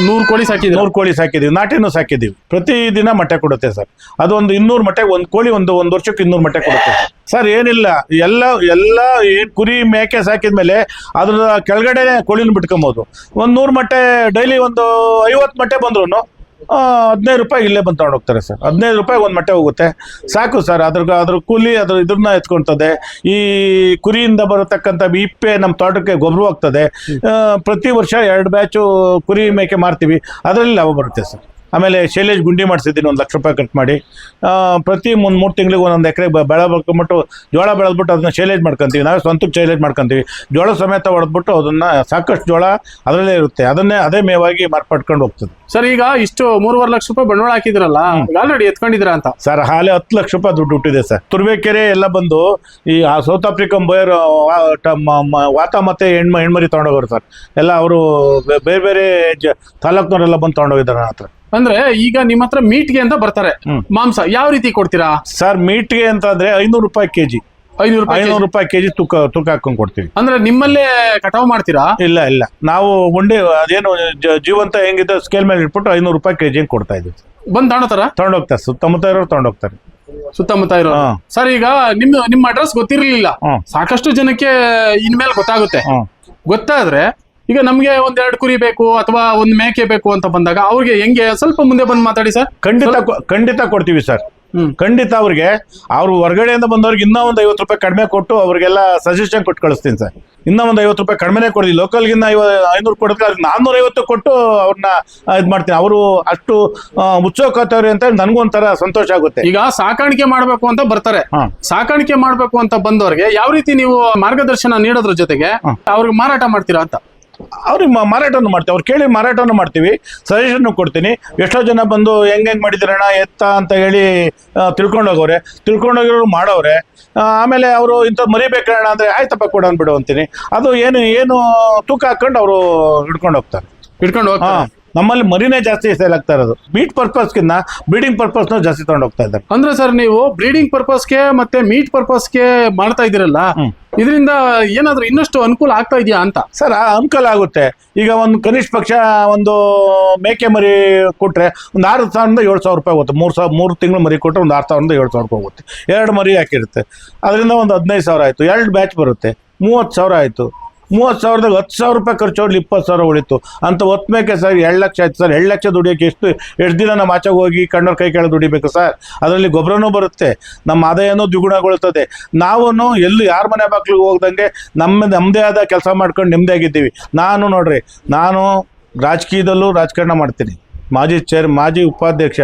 100 ಕೋಳಿ ಸಾಕಿದ್ವಿ. 100 ಕೋಳಿ ಸಾಕಿದೀವಿ, ನಾಟಿನೂ ಸಾಕಿದೀವಿ. ಪ್ರತಿದಿನ ಮೊಟ್ಟೆ ಕೊಡುತ್ತೆ ಸರ್. ಅದು ಒಂದು 200 ಮೊಟ್ಟೆ, ಒಂದು ಕೋಳಿ ಒಂದು ವರ್ಷಕ್ಕೆ 200 ಮೊಟ್ಟೆ ಕೊಡುತ್ತೆ ಸರ್. ಏನಿಲ್ಲ, ಎಲ್ಲ ಕುರಿ ಮೇಕೆ ಸಾಕಿದ್ಮೇಲೆ ಅದ್ರ ಕೆಳಗಡೆ ಕೋಳಿನ ಬಿಟ್ಕೊಬಹುದು. ಒಂದು 100 ಮೊಟ್ಟೆ ಡೈಲಿ ಒಂದು 50 ಮೊಟ್ಟೆ ಬಂದ್ರು 15 ರೂಪಾಯಿ ಇಲ್ಲೇ ಬಂದು ತಗೊಂಡು ಹೋಗ್ತಾರೆ ಸರ್. 15 ರೂಪಾಯಿ ಒಂದು ಮೊಟ್ಟೆ ಹೋಗುತ್ತೆ, ಸಾಕು ಸರ್. ಅದ್ರ ಕೂಲಿ ಇದ್ರನ್ನ ಎತ್ಕೊಳ್ತದೆ. ಈ ಕುರಿಯಿಂದ ಬರತಕ್ಕಂಥ ಇಪ್ಪೆ ನಮ್ಮ ತೋಟಕ್ಕೆ ಗೊಬ್ಬರ ಹೋಗ್ತದೆ. ಪ್ರತಿ ವರ್ಷ 2 ಬ್ಯಾಚು ಕುರಿ ಮೇಕೆ ಮಾರ್ತೀವಿ, ಅದರಲ್ಲಿ ಲಾಭ ಬರುತ್ತೆ ಸರ್. ಆಮೇಲೆ ಶೈಲೇಜ್ ಗುಂಡಿ ಮಾಡಿಸಿದ್ದೀನಿ 1 ಲಕ್ಷ ರೂಪಾಯಿ ಖರ್ಚು ಮಾಡಿ. ಪ್ರತಿ 3 ತಿಂಗಳಿಗೆ 1 ಎಕರೆ ಬೆಳೆ ಬೆಳ್ಕೊಂಬಿಟ್ಟು ಜೋಳ ಬೆಳೆದ್ಬಿಟ್ಟು ಅದನ್ನ ಶೈಲೇಜ್ ಮಾಡ್ಕೊಂತೀವಿ. ನಾವೇ ಸ್ವಂತಕ್ಕೆ ಶೈಲೇಜ್ ಮಾಡ್ಕೊಂತೀವಿ. ಜೋಳ ಸಮೇತ ಹೊಡೆದ್ಬಿಟ್ಟು ಅದನ್ನ ಸಾಕಷ್ಟು ಜೋಳ ಅದರಲ್ಲೇ ಇರುತ್ತೆ, ಅದೇ ಮೇವಾಗಿ ಮಾರ್ಪಟ್ಕೊಂಡು ಹೋಗ್ತದೆ ಸರ್. ಈಗ ಇಷ್ಟು 3.5 ಲಕ್ಷ ರೂಪಾಯಿ ಬಂಡವಾಳ ಹಾಕಿದ್ರಲ್ಲ, ಆಲ್ರೆಡಿ ಎತ್ಕೊಂಡಿದ್ರ ಅಂತ ಸರ್? ಹಾಲೆ 10 ಲಕ್ಷ ರೂಪಾಯಿ ದುಡ್ಡು ಹುಟ್ಟಿದೆ ಸರ್. ತುರ್ಬೇಕೆರೆ ಎಲ್ಲ ಬಂದು ಈ ಸೌತ್ ಆಫ್ರಿಕನ್ ಬೋಯರ್ ವಾತ ಮತ್ತೆ ಹೆಣ್ಮರಿ ತಗೊಂಡೋಗೋರು ಸರ್. ಎಲ್ಲ ಅವರು ಬೇರೆ ಬೇರೆ ತಾಲೂಕ್ನವರೆಲ್ಲ ಬಂದು ತಗೊಂಡೋಗಿದ್ದಾರೆ ನನ್ನ ಹತ್ರ. ಅಂದ್ರೆ ಈಗ ನಿಮ್ಮ ಹತ್ರ ಮೀಟ್ಗೆ ಅಂತ ಬರ್ತಾರೆ, ಮಾಂಸ ಯಾವ ರೀತಿ ಕೊಡ್ತೀರಾ ಸರ್? ಮೀಟ್ಗೆ ಅಂತ ಅಂದ್ರೆ 500 ರೂಪಾಯಿ ಕೆಜಿ. 500 ರೂಪಾಯಿ ಕೆಜಿ ತೂಕ ಹಾಕೊಂಡ್ ಕೊಡ್ತೀವಿ. ಅಂದ್ರೆ ನಿಮ್ಮಲ್ಲೇ ಕಟಾವ್ ಮಾಡ್ತೀರಾ? ಇಲ್ಲ, ನಾವು ಉಂಡೆ ಅದೇನು ಜೀವಂತ ಹೆಂಗಿದೆ ಸ್ಕೇಲ್ ಮೇಲೆ ಇಟ್ಬಿಟ್ಟು 500 ರೂಪಾಯಿ ಕೆಜಿ ಕೊಡ್ತಾ ಇದೀವಿ. ಬಂದ್ ತಗೊಂಡೋಗ್ತಾರೆ, ಸುತ್ತಮುತ್ತ ಇರೋರು ತಗೊಂಡೋಗ್ತಾರೆ. ಸುತ್ತಮುತ್ತ ಇರೋ ಸರ್. ಈಗ ನಿಮ್ಮ ಅಡ್ರೆಸ್ ಗೊತ್ತಿರ್ಲಿಲ್ಲ, ಸಾಕಷ್ಟು ಜನಕ್ಕೆ ಇನ್ಮೇಲೆ ಗೊತ್ತಾಗುತ್ತೆ. ಗೊತ್ತಾದ್ರೆ ಈಗ ನಮ್ಗೆ 1-2 ಕುರಿ ಬೇಕು ಅಥವಾ 1 ಮೇಕೆ ಬೇಕು ಅಂತ ಬಂದಾಗ ಅವ್ರಿಗೆ ಹೆಂಗೆ ಸ್ವಲ್ಪ ಮುಂದೆ ಬಂದು ಮಾತಾಡಿ ಸರ್. ಖಂಡಿತ ಕೊಡ್ತೀವಿ ಸರ್. ಖಂಡಿತ ಅವ್ರಿಗೆ, ಅವ್ರು ಹೊರಗಡೆಯಿಂದ ಬಂದವ್ರಿಗೆ ಇನ್ನೂ ಒಂದು 50 ರೂಪಾಯಿ ಕಡಿಮೆ ಕೊಟ್ಟು ಅವ್ರಿಗೆಲ್ಲ ಸಜೆಷನ್ ಕೊಟ್ಟು ಕಳಿಸ್ತೀನಿ ಸರ್. ಇನ್ನೂ ಒಂದು 50 ರೂಪಾಯಿ ಕಡಿಮೆನೇ ಕೊಡ್ತೀವಿ. ಲೋಕಲ್ಗಿನ್ನ 500 ಕೊಡಿದ್ರೆ ಅದಕ್ಕೆ 450 ಕೊಟ್ಟು ಅವ್ರನ್ನ ಇದು ಮಾಡ್ತೀನಿ. ಅವರು ಅಷ್ಟು ಉತ್ಸವಕತ್ತವ್ರಿ ಅಂತ ನನಗೂ ಒಂಥರ ಸಂತೋಷ ಆಗುತ್ತೆ. ಈಗ ಸಾಕಾಣಿಕೆ ಮಾಡ್ಬೇಕು ಅಂತ ಬರ್ತಾರೆ, ಸಾಕಾಣಿಕೆ ಮಾಡ್ಬೇಕು ಅಂತ ಬಂದವ್ರಿಗೆ ಯಾವ ರೀತಿ ನೀವು ಮಾರ್ಗದರ್ಶನ ನೀಡೋದ್ರ ಜೊತೆಗೆ ಅವ್ರಿಗೆ ಮಾರಾಟ ಮಾಡ್ತೀರಾ ಅಂತ? ಅವ್ರಿಗೆ ಮಾರಾಟವನ್ನು ಮಾಡ್ತೀವಿ. ಅವ್ರು ಕೇಳಿ ಮಾರಾಟವನ್ನು ಮಾಡ್ತೀವಿ, ಸಜೆಷನ್ ಕೊಡ್ತೀನಿ. ಎಷ್ಟೋ ಜನ ಬಂದು ಹೆಂಗೆ ಮಾಡಿದ್ರಣ್ಣ ಎತ್ತ ಅಂತ ಹೇಳಿ ತಿಳ್ಕೊಂಡೋಗಿರೋರು ಮಾಡವ್ರೆ. ಆಮೇಲೆ ಅವರು ಇಂಥ ಮರಿಬೇಕಣ್ಣ ಅಂದ್ರೆ ಆಯ್ತಪ್ಪ ಕೊಡೋನ್ ಬಿಡು ಅಂತೀನಿ. ಅದು ಏನು ತೂಕ ಹಾಕೊಂಡು ಅವರು ಹಿಡ್ಕೊಂಡು ಹೋಗ್ತಾರೆ. ನಮ್ಮಲ್ಲಿ ಮರಿನೇ ಜಾಸ್ತಿ ಸೇಲ್ ಆಗ್ತಾ ಇರೋದು. ಮೀಟ್ ಪರ್ಪಸ್ಗಿನ್ನ ಬ್ರೀಡಿಂಗ್ ಪರ್ಪಸ್ನ ಜಾಸ್ತಿ ತಗೊಂಡು ಹೋಗ್ತಾ ಇದ್ದಾರೆ. ಅಂದ್ರೆ ಸರ್ ನೀವು ಬ್ರೀಡಿಂಗ್ ಪರ್ಪಸ್ಗೆ ಮತ್ತೆ ಮೀಟ್ ಪರ್ಪಸ್ಗೆ ಮಾಡ್ತಾ ಇದೀರಲ್ಲ, ಇದರಿಂದ ಏನಾದ್ರೂ ಇನ್ನಷ್ಟು ಅನುಕೂಲ ಆಗ್ತಾ ಇದೆಯಾ ಅಂತ? ಸರ್ ಅನುಕೂಲ ಆಗುತ್ತೆ. ಈಗ ಒಂದು ಕನಿಷ್ಠ ಪಕ್ಷ ಒಂದು ಮೇಕೆ ಮರಿ ಕೊಟ್ರೆ ಒಂದು 6,000-7,000 ರೂಪಾಯಿ ಹೋಗುತ್ತೆ. 3 ತಿಂಗಳು ಮರಿ ಕೊಟ್ಟರೆ ಒಂದು 6,000-7,000 ರೂಪಾಯಿ ಹೋಗುತ್ತೆ. 2 ಮರಿ ಹಾಕಿರುತ್ತೆ, ಅದರಿಂದ ಒಂದು 15,000 ಆಯ್ತು. 2 ಬ್ಯಾಚ್ ಬರುತ್ತೆ, 30,000 ಆಯ್ತು. 30,000ದಾಗ 10,000 ರೂಪಾಯಿ ಖರ್ಚು ಹೊಡ್ಲಿ 20,000 ಉಳಿತು ಅಂತ ಹೊತ್ಮೇಕೆ ಸರ್ 2 ಲಕ್ಷ ಆಯ್ತು ಸರ್. 2 ಲಕ್ಷ ದುಡಿಯೋಕೆ ಎಷ್ಟು ದಿನ ನಮ್ಮ ಆಚೆಗೆ ಹೋಗಿ ಕಣ್ಣವ್ರ ಕೈ ಕೆಳಗೆ ದುಡಿಬೇಕು ಸರ್. ಅದರಲ್ಲಿ ಗೊಬ್ಬರನೂ ಬರುತ್ತೆ, ನಮ್ಮ ಆದಾಯನೂ ದ್ವಿಗುಣಗೊಳ್ತದೆ. ನಾವು ಎಲ್ಲೂ ಯಾರ ಮನೆ ಬಾಗ್ಲಿಗೆ ಹೋಗ್ದಂಗೆ ನಮ್ಮದೇ ಆದ ಕೆಲಸ ಮಾಡ್ಕೊಂಡು ನೆಮ್ಮದಿಯಾಗಿದ್ದೀವಿ. ನಾನು ರಾಜಕೀಯದಲ್ಲೂ ರಾಜಕಾರಣ ಮಾಡ್ತೀನಿ. ಮಾಜಿ ಉಪಾಧ್ಯಕ್ಷ,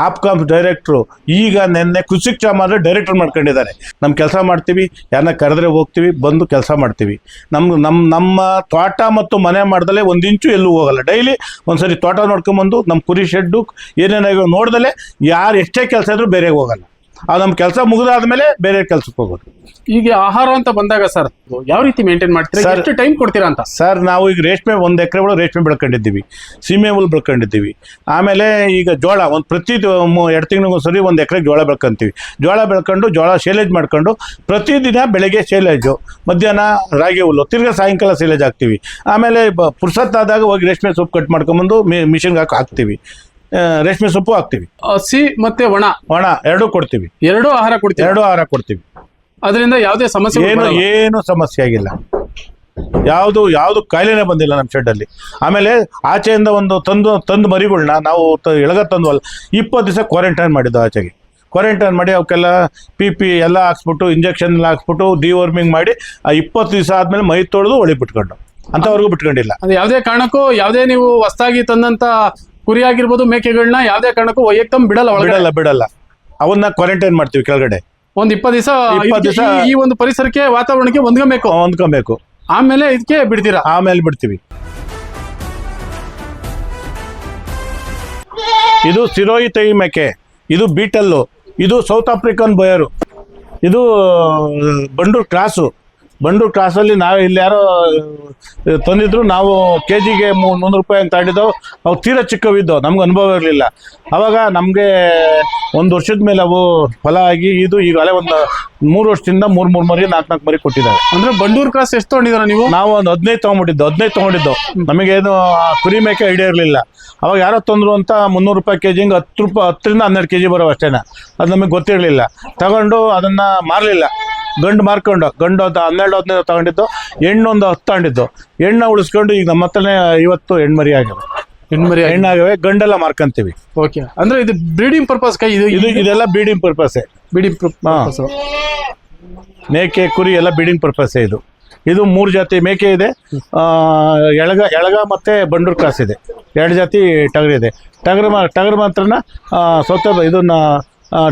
ಆಪ್ಕಾಮ್ಸ್ ಡೈರೆಕ್ಟ್ರು, ಈಗ ನೆನ್ನೆ ಕೃಷಿ ಕ್ಷೇಮ ಡೈರೆಕ್ಟರ್ ಮಾಡ್ಕೊಂಡಿದ್ದಾರೆ. ನಮ್ಮ ಕೆಲಸ ಮಾಡ್ತೀವಿ, ಯಾರನ್ನ ಕರೆದ್ರೆ ಹೋಗ್ತೀವಿ, ಬಂದು ಕೆಲಸ ಮಾಡ್ತೀವಿ. ನಮ್ಮ ತೋಟ ಮತ್ತು ಮನೆ ಮಾಡ್ದಲೆ 1 ಇಂಚು ಎಲ್ಲೂ ಹೋಗಲ್ಲ. ಡೈಲಿ ಒಂದ್ಸರಿ ತೋಟ ನೋಡ್ಕೊಂಬಂದು ನಮ್ಮ ಕುರಿ ಶೆಡ್ಡು ಏನೇನಾಗ ನೋಡ್ದಲೆ ಯಾರು ಎಷ್ಟೇ ಕೆಲಸ ಇದ್ರೂ ಬೇರೆ ಹೋಗಲ್ಲ. ಅದು ನಮ್ಮ ಕೆಲಸ ಮುಗಿದಾದ್ಮೇಲೆ ಬೇರೆ ಕೆಲಸಕ್ಕೆ ಹೋಗೋದು. ಈಗ ಆಹಾರ ಅಂತ ಬಂದಾಗ ಸರ್ ಯಾವ ರೀತಿ ಮೇಂಟೈನ್ ಮಾಡ್ತೀರಾ, ಎಷ್ಟು ಟೈಮ್ ಕೊಡ್ತೀರಾ ಅಂತ? ಸರ್ ನಾವು ಈಗ ರೇಷ್ಮೆ 1 ಎಕರೆ ಒಳಗೆ ರೇಷ್ಮೆ ಬೆಳ್ಕೊಂಡಿದ್ದೀವಿ, ಸೀಮೆ ಹುಲ್ ಬೆಳ್ಕೊಂಡಿದ್ದೀವಿ. ಆಮೇಲೆ ಈಗ ಜೋಳ ಪ್ರತಿ 2 ತಿಂಗಳಿಗೊಂದ್ಸರಿ 1 ಎಕರೆ ಜೋಳ ಬೆಳ್ಕೊಂತೀವಿ. ಜೋಳ ಬೆಳ್ಕೊಂಡು ಜೋಳ ಶೇಲೇಜ್ ಮಾಡ್ಕೊಂಡು ಪ್ರತಿದಿನ ಬೆಳಗ್ಗೆ ಶೇಲೇಜು, ಮಧ್ಯಾಹ್ನ ರಾಗಿ ಹುಲ್ಲು, ತಿರ್ಗಾ ಸಾಯಂಕಾಲ ಶೇಲೇಜ್ ಹಾಕ್ತೀವಿ. ಆಮೇಲೆ ಪುರ್ಸತ್ತಾದಾಗ ಹೋಗಿ ರೇಷ್ಮೆ ಸೊಪ್ಪು ಕಟ್ ಮಾಡ್ಕೊಂಬಂದು ಮಿಷಿನ್ಗೆ ಹಾಕ್ತೀವಿ. ರೇಷ್ಮೆ ಸೊಪ್ಪು ಹಾಕ್ತಿವಿ. ಹಸಿ ಮತ್ತೆ ಒಣ 2 ಕೊಡ್ತೀವಿ. 2 ಆಹಾರ ಕೊಡ್ತೀವಿ. ಅದರಿಂದ ಯಾವುದೇ ಸಮಸ್ಯೆ ಏನು ಸಮಸ್ಯೆ ಆಗಿಲ್ಲ. ಯಾವುದು ಕಾಯಿಲೆನೇ ಬಂದಿಲ್ಲ ನಮ್ಮ ಶೆಡ್ಡಲ್ಲಿ. ಆಮೇಲೆ ಆಚೆಯಿಂದ ಒಂದು ತಂದು ಮರಿಗಳನ್ನ ನಾವು ಎಳಗ ತಂದ್ವಲ್ಲ, 20 ದಿವಸ ಕ್ವಾರಂಟೈನ್ ಮಾಡಿದ್ದು. ಆಚೆಗೆ ಕ್ವಾರಂಟೈನ್ ಮಾಡಿ ಅವಕ್ಕೆಲ್ಲ PP ಎಲ್ಲ ಹಾಕ್ಸ್ಬಿಟ್ಟು, ಇಂಜೆಕ್ಷನ್ ಎಲ್ಲ ಹಾಕ್ಸ್ಬಿಟ್ಟು, ಡಿವರ್ಮಿಂಗ್ ಮಾಡಿ 20 ದಿವಸ ಆದ್ಮೇಲೆ ಮೈ ತೊಳೆದು ಒಳಗೆ ಬಿಟ್ಕೊಂಡು, ಅಂತವರೆಗೂ ಬಿಟ್ಕೊಂಡಿಲ್ಲ. ಯಾವುದೇ ಕಾರಣಕ್ಕೂ ಯಾವುದೇ ನೀವು ಹೊಸದಾಗಿ ತಂದಂತ ಕುರಿ ಆಗಿರ್ಬೋದು ಮೇಕೆಗಳನ್ನ ಯಾವುದೇ ಕಾರಣಕ್ಕೂ ವೈಯಕ್ತಮ್ ಬಿಡಲ್ಲ. ಅವನ್ನ ಕ್ವಾರಂಟೈನ್ ಮಾಡ್ತೀವಿ ಕೆಳಗಡೆ. ಒಂದ್ 20 ದಿವಸ 20 ದಿವ್ಸ ಈ ಒಂದು ಪರಿಸರಕ್ಕೆ ವಾತಾವರಣಕ್ಕೆ ಹೊಂದ್ಕೊಬೇಕು. ಆಮೇಲೆ ಇದಕ್ಕೆ ಬಿಡ್ತೀರಾ? ಆಮೇಲೆ ಬಿಡ್ತೀವಿ. ಇದು ಸಿರೋಯಿ ತೈ ಮೇಕೆ, ಇದು ಬೀಟಲ್ಲು, ಇದು ಸೌತ್ ಆಫ್ರಿಕನ್ ಬಯರು, ಇದು ಬಂಡೂರು ಕ್ರಾಸಲ್ಲಿ ನಾವು ಇಲ್ಲಿ ಯಾರೋ ತಂದಿದ್ರು. ನಾವು KGಗೆ 300 ರೂಪಾಯಿ ಅಂತ ತಗೊಂಡಿದ್ದೆವು. ಅವು ತೀರಾ ಚಿಕ್ಕವಿದ್ದವು, ನಮ್ಗೆ ಅನುಭವ ಇರಲಿಲ್ಲ. ಅವಾಗ ನಮಗೆ 1 ವರ್ಷದ ಮೇಲೆ ಅವು ಫಲ ಆಗಿ ಇದು ಈಗಾಗಲೇ ಒಂದು 3 ವರ್ಷದಿಂದ 3 ಮರಿ 4 ಮರಿ ಕೊಟ್ಟಿದ್ದಾರೆ. ಅಂದ್ರೆ ಬಂಡೂರು ಕ್ರಾಸ್ ಎಷ್ಟು ತಗೊಂಡಿದಾರ ನೀವು? ನಾವು ಒಂದು 15 ತಗೊಂಡಿದ್ದು. ನಮಗೇನು ಕುರಿ ಮೇಕೆ ಐಡಿಯಾ ಇರಲಿಲ್ಲ. ಅವಾಗ ಯಾರೋ ತಂದ್ರು ಅಂತ 300 ರೂಪಾಯಿ KG, ಹಿಂಗೆ 10ರಿಂದ 12 KG ಬರೋ ಅಷ್ಟೇನ. ಅದು ನಮಗೆ ಗೊತ್ತಿರಲಿಲ್ಲ. ತಗೊಂಡು ಅದನ್ನ ಮಾರಲಿಲ್ಲ. ಗಂಡು ಮಾರ್ಕೊಂಡು, ಗಂಡು ಅಂತ 12-15 ತಗೊಂಡಿದ್ದು, ಹೆಣ್ಣು ಒಂದು 10 ತಗೊಂಡಿದ್ದು. ಹೆಣ್ಣ ಉಳಿಸ್ಕೊಂಡು ಈಗ ನಮ್ಮ ಹತ್ರನೇ 50 ಹೆಣ್ಮರಿ ಆಗಿವೆ. ಹೆಣ್ಣಾಗವೆ, ಗಂಡೆಲ್ಲ ಮಾರ್ಕೊಂತೀವಿ. ಓಕೆ, ಅಂದ್ರೆ ಇದು ಬ್ರೀಡಿಂಗ್ ಪರ್ಪಸ್ ಇದೆಲ್ಲ ಬ್ರೀಡಿಂಗ್ ಪರ್ಪಸ್. ಮೇಕೆ ಕುರಿ ಎಲ್ಲ ಬ್ರೀಡಿಂಗ್ ಪರ್ಪಸ್. ಇದು 3 ಜಾತಿ ಮೇಕೆ ಇದೆ. ಎಳಗ ಮತ್ತೆ ಬಂಡೂರು ಕ್ರಾಸ್ ಇದೆ. 2 ಜಾತಿ ಟಗರು ಇದೆ. ಟಗರು ಮಾತ್ರನ ಇದನ್ನ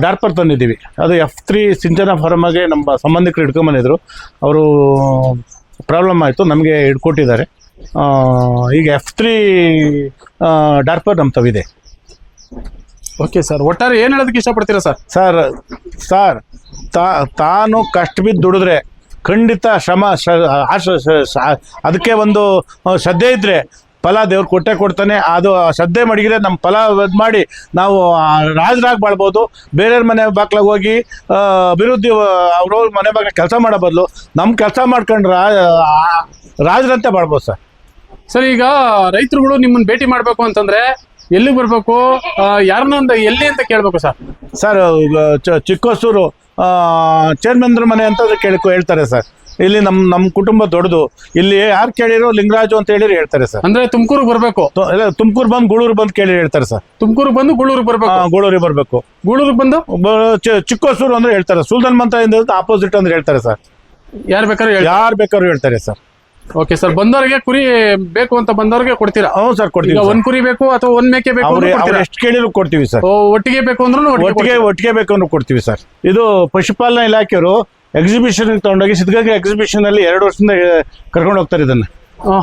ಡಾರ್ಪರ್ ತಂದಿದ್ದೀವಿ. ಅದು F3 ಸಿಂಚನ ಫಾರಮ್ಗೆ ನಮ್ಮ ಸಂಬಂಧಿಕರು ಹಿಡ್ಕೊಂಬಂದಿದ್ರು. ಅವರು ಪ್ರಾಬ್ಲಮ್ ಆಯಿತು, ನಮಗೆ ಹಿಡ್ಕೊಟ್ಟಿದ್ದಾರೆ. ಈಗ F3 ಡಾರ್ಪರ್ ನಮ್ಮ ತವಿದೆ. ಓಕೆ ಸರ್, ಒಟ್ಟಾರೆ ಏನು ಹೇಳೋದಕ್ಕೆ ಇಷ್ಟಪಡ್ತೀರಾ ಸರ್? ಸರ್ ತಾನು ಕಷ್ಟ ಬಿದ್ದು ದುಡಿದ್ರೆ ಖಂಡಿತ ಅದಕ್ಕೆ ಒಂದು ಶ್ರದ್ಧೆ ಇದ್ದರೆ ಫಲ ದೇವ್ರು ಕೊಡ್ತಾನೆ. ಅದು ಶ್ರದ್ಧೆ ಮಡಗಿದ್ರೆ ನಮ್ಮ ಫಲ ಮಾಡಿ ನಾವು ರಾಜರಾಗಿ ಬಾಳ್ಬೋದು. ಬೇರೆಯವ್ರ ಮನೆ ಬಾಗ್ಲಾಗ ಹೋಗಿ ಅಭಿವೃದ್ಧಿ ಅವ್ರವ್ರ ಮನೆ ಬಾಗ್ಲ ಕೆಲಸ ಮಾಡೋ ಬದಲು ನಮ್ಮ ಕೆಲಸ ಮಾಡ್ಕೊಂಡ್ರೆ ರಾಜರಂತೆ ಬಾಳ್ಬೋದು ಸರ್. ಈಗ ರೈತರುಗಳು ನಿಮ್ಮನ್ನು ಭೇಟಿ ಮಾಡಬೇಕು ಅಂತಂದ್ರೆ ಎಲ್ಲಿಗೆ ಬರಬೇಕು, ಯಾರನ್ನ ಎಲ್ಲಿ ಅಂತ ಕೇಳಬೇಕು ಸರ್? ಚಿಕ್ಕೋಸೂರು ಚೇರ್ಮನ್ರ ಮನೆ ಅಂತ ಹೇಳ್ತಾರೆ ಸರ್. ಇಲ್ಲಿ ನಮ್ಮ ಕುಟುಂಬ ದೊಡ್ಡದು. ಇಲ್ಲಿ ಯಾರು ಕೇಳಿರೋ ಲಿಂಗರಾಜು ಅಂತ ಹೇಳಿ ಹೇಳ್ತಾರೆ ಸರ್. ಅಂದ್ರೆ ತುಮಕೂರಿಗೆ ಬರಬೇಕು? ತುಮಕೂರು ಬಂದು ಗೂಳೂರು ಬಂದು ಕೇಳಿ ಹೇಳ್ತಾರೆ ಸರ್. ತುಮಕೂರಿಗೆ ಬಂದು ಗೂಳೂರಿಗೆ ಬರಬೇಕು. ಗೂಳೂರಿಗೆ ಬಂದು ಚಿಕ್ಕೋಸೂರು ಅಂದ್ರೆ ಹೇಳ್ತಾರೆ. ಸುಲ್ತಾನ್ ಮಂತ್ರ ಆಪೋಸಿಟ್ ಅಂದ್ರೆ ಹೇಳ್ತಾರೆ ಸರ್. ಯಾರು ಬೇಕಾದ್ರೂ ಹೇಳ್ತಾರೆ ಸರ್. ಓಕೆ ಸರ್, ಬಂದವರಿಗೆ ಕುರಿ ಬೇಕು ಅಂತ ಬಂದವರಿಗೆ ಕೊಡ್ತೀರಾ? ಹ್ಞೂ ಸರ್, ಕೊಡ್ತೀವಿ. ಒಂದ್ ಕುರಿ ಬೇಕು ಅಥವಾ ಒಂದ್ ಮೇಕೆ ಬೇಕು ಎಷ್ಟು ಕೇಳಿದ್ರು ಕೊಡ್ತೀವಿ ಸರ್. ಒಟ್ಟಿಗೆ ಬೇಕು ಅಂದ್ರೂ ಒಟ್ಟಿಗೆ ಬೇಕು ಅಂದ್ರೆ ಕೊಡ್ತೀವಿ ಸರ್. ಇದು ಪಶುಪಾಲನಾ ಇಲಾಖೆಯವರು ಎಕ್ಸಿಬಿಷನ್ ತಗೊಂಡೋಗಿ ಸಿದ್ಧಗಂಗೆ ಎಕ್ಸಿಬಿಷನ್ ಅಲ್ಲಿ 2 ವರ್ಷದಿಂದ ಕರ್ಕೊಂಡು ಹೋಗ್ತಾರೆ. ಇದನ್ನ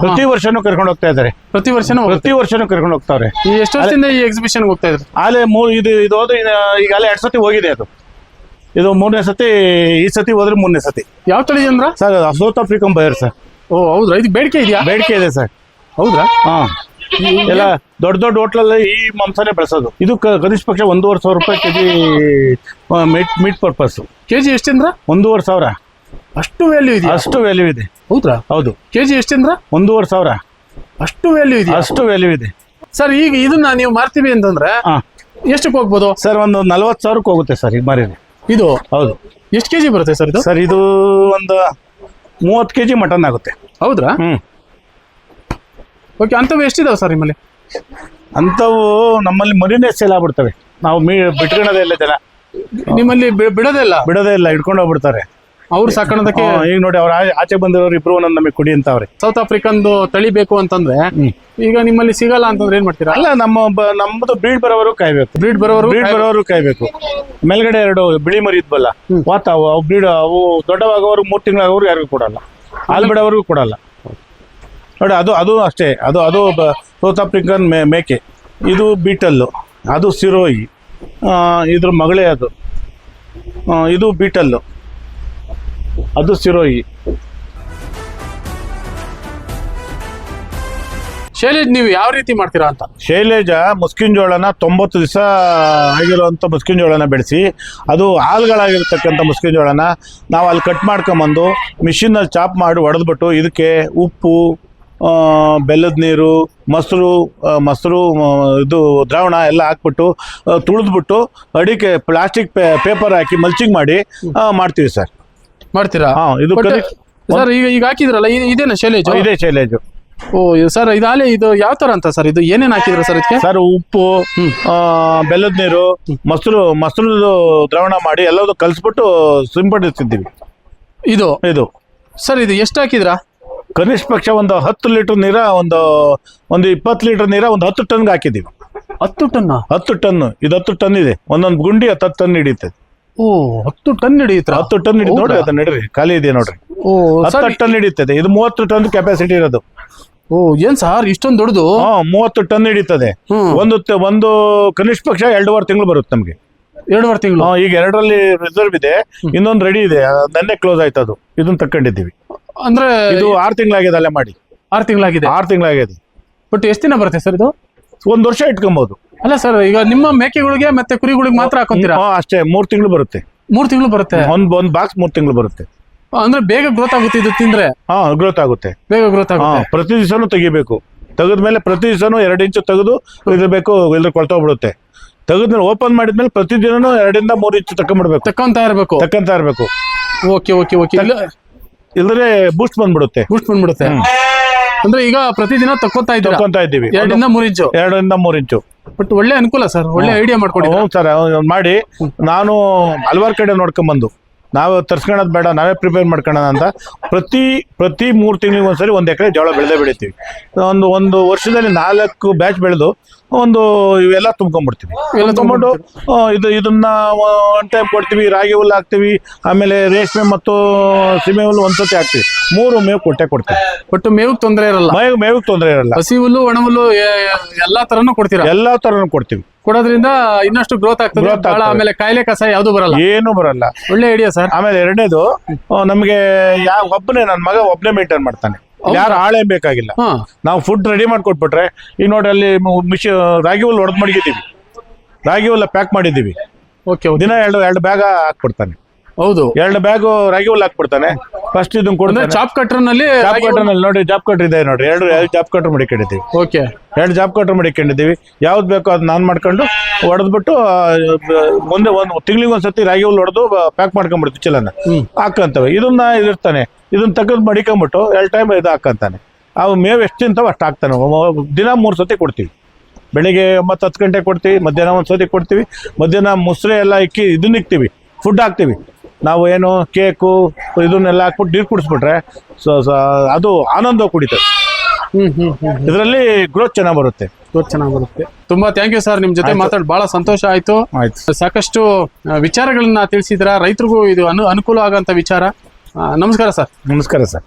ಪ್ರತಿ ವರ್ಷನೂ ಕರ್ಕೊಂಡು ಹೋಗ್ತಾ ಇದ್ದಾರೆ. ಪ್ರತಿ ವರ್ಷನೂ ಕರ್ಕೊಂಡು ಹೋಗ್ತಾರೆ. ಎಷ್ಟು ವರ್ಷದಿಂದ ಈ ಎಕ್ಸಿಬಿಷನ್ ಹೋಗ್ತಾ ಇದ್ದಾರೆ? ಇದು ಹೋದ್ರೆ ಈಗಾಗಲೇ 2 ಸತಿ ಹೋಗಿದೆ. ಇದು 3ನೇ ಸತಿ. ಈ ಸತಿ ಹೋದ್ರೆ 3ನೇ ಸತಿ. ಯಾವ ತಳಿ ಅಂದ್ರ sir? South African Boer sir. ಓ ಹೌದ್ರಾ? ಇದು ಬೇಡಿಕೆ ಇದೆಯಾ? ಬೇಡಿಕೆ ಇದೆ ಸರ್. ಹೌದ್ರಾ? ಎಲ್ಲ ದೊಡ್ಡ ಹೋಟ್ಲಲ್ಲಿ ಈ ಮಾಂಸನೇ ಬೆಳೆಸೋದು. ಇದು ಕನಿಷ್ಠ ಪಕ್ಷ 1,500 ರೂಪಾಯಿ ಕೆಜಿ ಮೀಟ್ ಪರ್ಪಸ್. ಕೆಜಿ ಎಷ್ಟಂದ್ರ? 1,500. ಅಷ್ಟು ವ್ಯಾಲ್ಯೂ ಇದೆ? ಅಷ್ಟು ವ್ಯಾಲ್ಯೂ ಇದೆ. ಹೌದ್ರಾ? ಹೌದು. ಕೆಜಿ ಎಷ್ಟಂದ್ರ? 1,500. ಅಷ್ಟು ವ್ಯಾಲ್ಯೂ ಇದೆ? ಅಷ್ಟು ವ್ಯಾಲ್ಯೂ ಇದೆ ಸರ್. ಈಗ ಇದನ್ನ ನೀವು ಮಾರ್ತೀವಿ ಅಂತಂದ್ರೆ ಎಷ್ಟಕ್ಕೆ ಹೋಗ್ಬೋದು ಸರ್? ಒಂದು 40,000ಕ್ಕೆ ಹೋಗುತ್ತೆ ಸರ್ ಈಗ ಮಾರಿದ್ರೆ. ಇದು? ಹೌದು. ಎಷ್ಟು ಕೆಜಿ ಬರುತ್ತೆ ಸರ್ ಇದು? ಸರ್ ಇದು ಒಂದು 30 ಕೆಜಿ ಮಟನ್ ಆಗುತ್ತೆ. ಹೌದ್ರಾ? ಓಕೆ, ಅಂಥವು ಎಷ್ಟಿದಾವೆ ಸರ್ ನಿಮ್ಮಲ್ಲಿ? ಅಂಥವು ನಮ್ಮಲ್ಲಿ ಮರಿನೇ ಸೇಲ್ ಆಗ್ಬಿಡ್ತವೆ. ನಾವು ಬಿಟ್ಕೊಳ್ಳೋದೇ ಇಲ್ಲ. ಜನ ನಿಮ್ಮಲ್ಲಿ ಬಿಡೋದೇ ಇಲ್ಲ, ಹಿಡ್ಕೊಂಡು ಹೋಗ್ಬಿಡ್ತಾರೆ. ಅವ್ರು ಸಾಕೋಣದಕ್ಕೆ ಈಗ ನೋಡಿ, ಅವ್ರು ಆಚೆ ಬಂದಿರೋರು ಇಬ್ರು ಒಂದೊಂದು ನಮಗೆ ಕುಡಿ ಅಂತ ಅವ್ರೆ. ಸೌತ್ ಆಫ್ರಿಕನ್ದು ತಳಿ ಬೇಕು ಅಂತಂದ್ರೆ ಈಗ ನಿಮ್ಮಲ್ಲಿ ಸಿಗಲ್ಲ ಅಂತಂದ್ರೆ ಏನ್ ಮಾಡ್ತೀರಾ? ಅಲ್ಲ, ನಮ್ಮದು ಬ್ರೀಡ್ ಬರೋವರು ಕಾಯ್ಬೇಕು. ಮೇಲ್ಗಡೆ 2 ಬಿಳಿ ಮರಿ ಇದ್ವಲ್ಲ, ಅವು ಬ್ರೀಡ್ ಅವು ದೊಡ್ಡವಾಗವರು 3 ತಿಂಗಳಾಗವರು ಯಾರಿಗೂ ಕೊಡಲ್ಲ. ಹಾಲು ಬಿಡೋವರೆಗೂ ಕೊಡಲ್ಲ ನೋಡಿ. ಅದು ಅಷ್ಟೇ. ಅದು ಸೌತ್ ಆಫ್ರಿಕನ್ ಮೇಕೆ. ಇದು ಬೀಟಲ್ಲು, ಅದು ಸಿರೋಯಿ, ಇದ್ರ ಮಗಳೇ ಅದು. ಇದು ಬೀಟಲ್ಲು, ಅದು ಸಿರೋಯಿ. ಶೈಲೇಜ್ ನೀವು ಯಾವ ರೀತಿ ಮಾಡ್ತೀರಾ ಅಂತ? ಶೈಲೇಜ ಮುಸ್ಕಿನ್ ಜೋಳನ 90 ದಿವಸ ಆಗಿರುವಂಥ ಮುಸ್ಕಿನ್ ಜೋಳನ ಬೆಳೆಸಿ, ಅದು ಹಾಲುಗಳಾಗಿರ್ತಕ್ಕಂಥ ಮುಸ್ಕಿನ್ ಜೋಳನ ನಾವು ಅಲ್ಲಿ ಕಟ್ ಮಾಡ್ಕೊಂಬಂದು ಮಿಷಿನಲ್ಲಿ ಚಾಪ್ ಮಾಡಿ ಹೊಡೆದ್ಬಿಟ್ಟು ಇದಕ್ಕೆ ಉಪ್ಪು, ಬೆಲ್ಲದ ನೀರು, ಮೊಸರು ಇದು ದ್ರಾವಣ ಎಲ್ಲ ಹಾಕ್ಬಿಟ್ಟು ತುಳಿದ್ಬಿಟ್ಟು ಅಡಿಕೆ ಪ್ಲಾಸ್ಟಿಕ್ ಪೇಪರ್ ಹಾಕಿ ಮಲ್ಚಿಂಗ್ ಮಾಡಿ ಮಾಡ್ತೀವಿ ಸರ್. ಮಾಡ್ತೀರಾ? ಇದು ಸರ್ ಈಗ ಹಾಕಿದ್ರಲ್ಲ, ಇದೇನಾ ಶೈಲೇಜ್? ಇದೇ ಶೈಲೇಜ್. ಓ ಸರ್, ಇದು ಯಾವ ತರ ಅಂತ ಸರ್? ಇದು ಏನೇನು ಹಾಕಿದ್ರು ಸರ್ ಇದಕ್ಕೆ? ಸರ್ ಉಪ್ಪು, ಬೆಲ್ಲದ ನೀರು, ಮೊಸರು ದ್ರಾವಣ ಮಾಡಿ ಎಲ್ಲದೂ ಕಲಿಸ್ಬಿಟ್ಟು ಸಿಂಪಡಿಸ್ತಿದ್ದೀವಿ. ಇದು ಸರ್ ಇದು ಎಷ್ಟು ಹಾಕಿದ್ರಾ? ಕನಿಷ್ಠ ಪಕ್ಷ ಒಂದು 10 ಲೀಟರ್ ನೀರ, ಒಂದು 20 ಲೀಟರ್ ನೀರ ಒಂದು 10 ಟನ್ಗೆ ಹಾಕಿದ್ದೀವಿ. 10 ಟನ್? 10 ಟನ್. ಇದು 10 ಟನ್ ಇದೆ. ಒಂದೊಂದು ಗುಂಡಿ 10 ಟನ್ ಹಿಡಿಯುತ್ತೆ. ಓ 10 ಟನ್ ಹಿಡಿಯುತ್ತಾ? 10 ಟನ್ ಹಿಡಿದು ನೋಡ್ರಿ, ಅದನ್ನ ನಡ್ರಿ ಖಾಲಿ ಇದೆ ನೋಡ್ರಿ. ಓ 10 ಟನ್ ಹಿಡಿತದೆ. ಇದು 30 ಟನ್ ಕೆಪಾಸಿಟಿ ಇರೋದು. ಓ ಏನ್ ಸರ್ ಇಷ್ಟೊಂದು ದೊಡ್ಡದು? 30 ಟನ್ ಹಿಡಿತದೆ. ಒಂದು ಕನಿಷ್ಠ ಪಕ್ಷ 2.5 ತಿಂಗಳು ಬರುತ್ತೆ ನಮ್ಗೆ. 2.5 ತಿಂಗಳು. ಈಗ 2ರಲ್ಲಿ ರಿಸರ್ವ್ ಇದೆ, ಇನ್ನೊಂದು ರೆಡಿ ಇದೆ, ನೆನ್ನೆ ಕ್ಲೋಸ್ ಆಯ್ತು ಅದು. ಇದನ್ನ ತಕೊಂಡಿದ್ದೀವಿ. ಅಂದ್ರೆ ಇದು 6 ತಿಂಗಳಾಗಿದೆ ಅಲ್ಲೇ ಮಾಡಿ. 6 ತಿಂಗಳಾಗಿದೆ. 6 ತಿಂಗಳಾಗಿದೆ. ಬಟ್ ಎಷ್ಟು ದಿನ ಬರುತ್ತೆ ಸರ್ ಇದು? 1 ವರ್ಷ ಇಟ್ಕೊಬಹುದು. ಅಲ್ಲ ಸರ್, ಈಗ ನಿಮ್ಮ ಮೇಕೆಗಳಿಗೆ ಮತ್ತೆ ಕುರಿಗಳಿಗೆ ಮಾತ್ರ ಹಾಕೊಂತೀರಾ? ಅಷ್ಟೇ 3 ತಿಂಗಳು ಬರುತ್ತೆ. 3 ತಿಂಗಳು ಬರುತ್ತೆ. ಒಂದ್ ಬಾಕ್ಸ್ 3 ತಿಂಗಳು ಬರುತ್ತೆ. ಅಂದ್ರೆ ಬೇಗ ಗ್ರೋತ್ ಆಗುತ್ತೆ ಇದು ತಿಂದ್ರೆ? ಗ್ರೋತ್ ಆಗುತ್ತೆ, ಬೇಗ ಗ್ರೋತ್ ಆಗುತ್ತೆ. ಪ್ರತಿ ದಿವಸನೂ ತೆಗಿಬೇಕು. ತೆಗೆದ್ಮೇಲೆ ಪ್ರತಿ ದಿವಸನೂ 2 ಇಂಚು ತೆಗೆದು ಇರಬೇಕು, ಇಲ್ಲದ್ರೆ ಕೊಳ್ತೋಗ್ಬಿಡುತ್ತೆ. ತೆಗೆದ್ಮೇಲೆ ಓಪನ್ ಮಾಡಿದ್ಮೇಲೆ ಪ್ರತಿದಿನನೂ 2 ಇಂದ 3 ಇಂಚು ತಕೊಂಡ್ಬಿಡ್ಬೇಕು. ತಕ್ಕಂತ ಇರಬೇಕು. ಓಕೆ. ಇಲ್ಲದ್ರೆ ಬೂಸ್ಟ್ ಬಂದ್ಬಿಡುತ್ತೆ. ಅಂದ್ರೆ ಈಗ ಪ್ರತಿದಿನ ತಕ್ಕೊಂತಾ ಇದ್ದೀವಿ 2 ಇಂದ 3 ಇಂಚು. 2 ಇಂದ 3 ಇಂಚು. ಬಟ್ ಒಳ್ಳೆ ಅನುಕೂಲ ಸರ್, ಒಳ್ಳೆ ಐಡಿಯಾ ಮಾಡ್ಕೊಂಡಿದ್ದೀರಾ. ಸರ್ ಮಾಡಿ. ನಾನು ಹಲವಾರು ಕಡೆ ನೋಡ್ಕೊಂಬಂದು ನಾವು ತರ್ಸ್ಕೊಳ್ಳೋದು ಬೇಡ, ನಾವೇ ಪ್ರಿಪೇರ್ ಮಾಡ್ಕೊಳ್ಳೋಣ ಅಂತ ಪ್ರತಿ 3 ತಿಂಗಳಿಗೆ ಒಂದ್ಸರಿ 1 ಎಕರೆ ಜೋಳ ಬೆಳಿತೀವಿ. ಒಂದು ವರ್ಷದಲ್ಲಿ 4 ಬ್ಯಾಚ್ ಬೆಳೆದು ಇವೆಲ್ಲ ತುಂಬ್ಕೊಂಡ್ಬಿಡ್ತೀವಿ. ತುಂಬ್ಕೊಂಡು ಇದನ್ನ 1 ಟೈಮ್ ಕೊಡ್ತೀವಿ. ರಾಗಿ ಹುಲ್ಲು ಹಾಕ್ತಿವಿ, ಆಮೇಲೆ ರೇಷ್ಮೆ ಮತ್ತು ಸೀಮೆ ಹುಲ್ಲು ಒಂದ್ಸತಿ ಹಾಕ್ತಿವಿ. 3 ಮೇವು ಕೊಡ್ತೀವಿ. ಬಟ್ ಮೇವಿಗೆ ತೊಂದರೆ ಇರಲ್ಲ. ಮೇವಿಗೆ ತೊಂದರೆ ಇರಲ್ಲ. ಹಸಿ ಹುಲ್ಲು, ಒಣ ಹುಲ್ಲು ಎಲ್ಲಾ ತರನು ಕೊಡ್ತೀರಾ? ಎಲ್ಲಾ ತರನು ಕೊಡ್ತೀವಿ. ಕೊಡೋದ್ರಿಂದ ಇನ್ನಷ್ಟು ಗ್ರೋತ್ ಆಗ್ತದೆ. ಆಮೇಲೆ ಕಾಯಿಲೆ ಕಸ ಯಾವ್ದು ಬರಲ್ಲ, ಏನು ಬರಲ್ಲ. ಒಳ್ಳೆ ಐಡಿಯಾ ಸರ್. ಆಮೇಲೆ 2ನೇದು, ನಮ್ಗೆ ನನ್ನ ಮಗ ಒಬ್ಬನೇ ಮೇಂಟೈನ್ ಮಾಡ್ತಾನೆ, ಯಾರು ಆಳೇ ಬೇಕಾಗಿಲ್ಲ. ನಾವು ಫುಡ್ ರೆಡಿ ಮಾಡ್ಕೊಟ್ಬಿಟ್ರೆ, ಈಗ ನೋಡಿ ಅಲ್ಲಿ ರಾಗಿ ಹುಲ್ಲು ಹೊಡೆದ್ ಮಡಗಿದ್ದೀವಿ, ರಾಗಿ ಹುಲ್ಲ ಪ್ಯಾಕ್ ಮಾಡಿದ್ದೀವಿ. ದಿನ 2 ಬ್ಯಾಗ್ ಹಾಕ್ಬಿಡ್ತಾನೆ. ಹೌದು, 2 ಬ್ಯಾಗ್ ರಾಗಿ ಹುಲ್ಲು ಹಾಕ್ಬಿಡ್ತಾನೆ. ಫಸ್ಟ್ ಇದನ್ನ ಕೊಡ್ತಾನೆ. ಚಾಪ್ ಕಟರ್ ನಲ್ಲಿ ನೋಡಿ, ಜಾಬ್ ಕಟರ್ ಇದೆ ನೋಡ್ರಿ. 2 ಜಾಬ್ ಕಟರ್ ಮಡಿಕೊಂಡಿದ್ದೀವಿ. 2 ಜಾಬ್ ಕಟರ್ ಮಡಿಕೊಂಡಿದ್ದೀವಿ. ಯಾವ್ದು ಬೇಕೋ ಅದು ನಾನು ಮಾಡ್ಕೊಂಡು ಹೊಡೆದ್ಬಿಟ್ಟು ಒಂದು ತಿಂಗಳಿಗೆ ಒಂದ್ಸತಿ ರಾಗಿ ಹುಲ್ಲು ಹೊಡೆದು ಪ್ಯಾಕ್ ಮಾಡ್ಕೊಂಡ್ಬಿಡ್ತೀವಿ. ಚಲನ ಹಾಕಂತವೆ. ಇದನ್ನ ಇದಿರ್ತಾನೆ, ಇದನ್ನ ತೆಗೆದು ಮಡಿಕೊಂಡ್ಬಿಟ್ಟು 2 ಟೈಮ್ ಇದು ಹಾಕಂತಾನೆ. ಅವು ಮೇವು ಎಷ್ಟು ತಿಂತಾವ ಅಷ್ಟು ಹಾಕ್ತಾನೆ. ದಿನ 3 ಸತಿ ಕೊಡ್ತೀವಿ. ಬೆಳಿಗ್ಗೆ 9-10 ಗಂಟೆ ಕೊಡ್ತೀವಿ, ಮಧ್ಯಾಹ್ನ 1 ಸತಿ ಕೊಡ್ತೀವಿ. ಮಧ್ಯಾಹ್ನ ಮೊಸರೆ ಎಲ್ಲ ಇಕ್ಕಿ ಇದನ್ನ ಇಕ್ತೀವಿ, ಫುಡ್ ಹಾಕ್ತೀವಿ. ನಾವು ಏನು ಕೇಕು ಇದನ್ನೆಲ್ಲ ಹಾಕ್ಬಿಟ್ಟು ನೀರು ಕುಡಿಸ್ಬಿಟ್ರೆ ಅದು ಆನಂದ ಕುಡಿತದೆ. ಇದರಲ್ಲಿ ಗ್ರೋತ್ ಚೆನ್ನಾಗಿ ಬರುತ್ತೆ. ತುಂಬಾ ಥ್ಯಾಂಕ್ ಯು ಸರ್. ನಿಮ್ ಜೊತೆ ಮಾತಾಡಿ ಬಹಳ ಸಂತೋಷ ಆಯ್ತು. ಸಾಕಷ್ಟು ವಿಚಾರಗಳನ್ನ ತಿಳಿಸಿದ್ರ, ರೈತರಿಗೂ ಇದು ಅನುಕೂಲ ಆಗಂತ ವಿಚಾರ. ನಮಸ್ಕಾರ ಸರ್. ನಮಸ್ಕಾರ ಸರ್.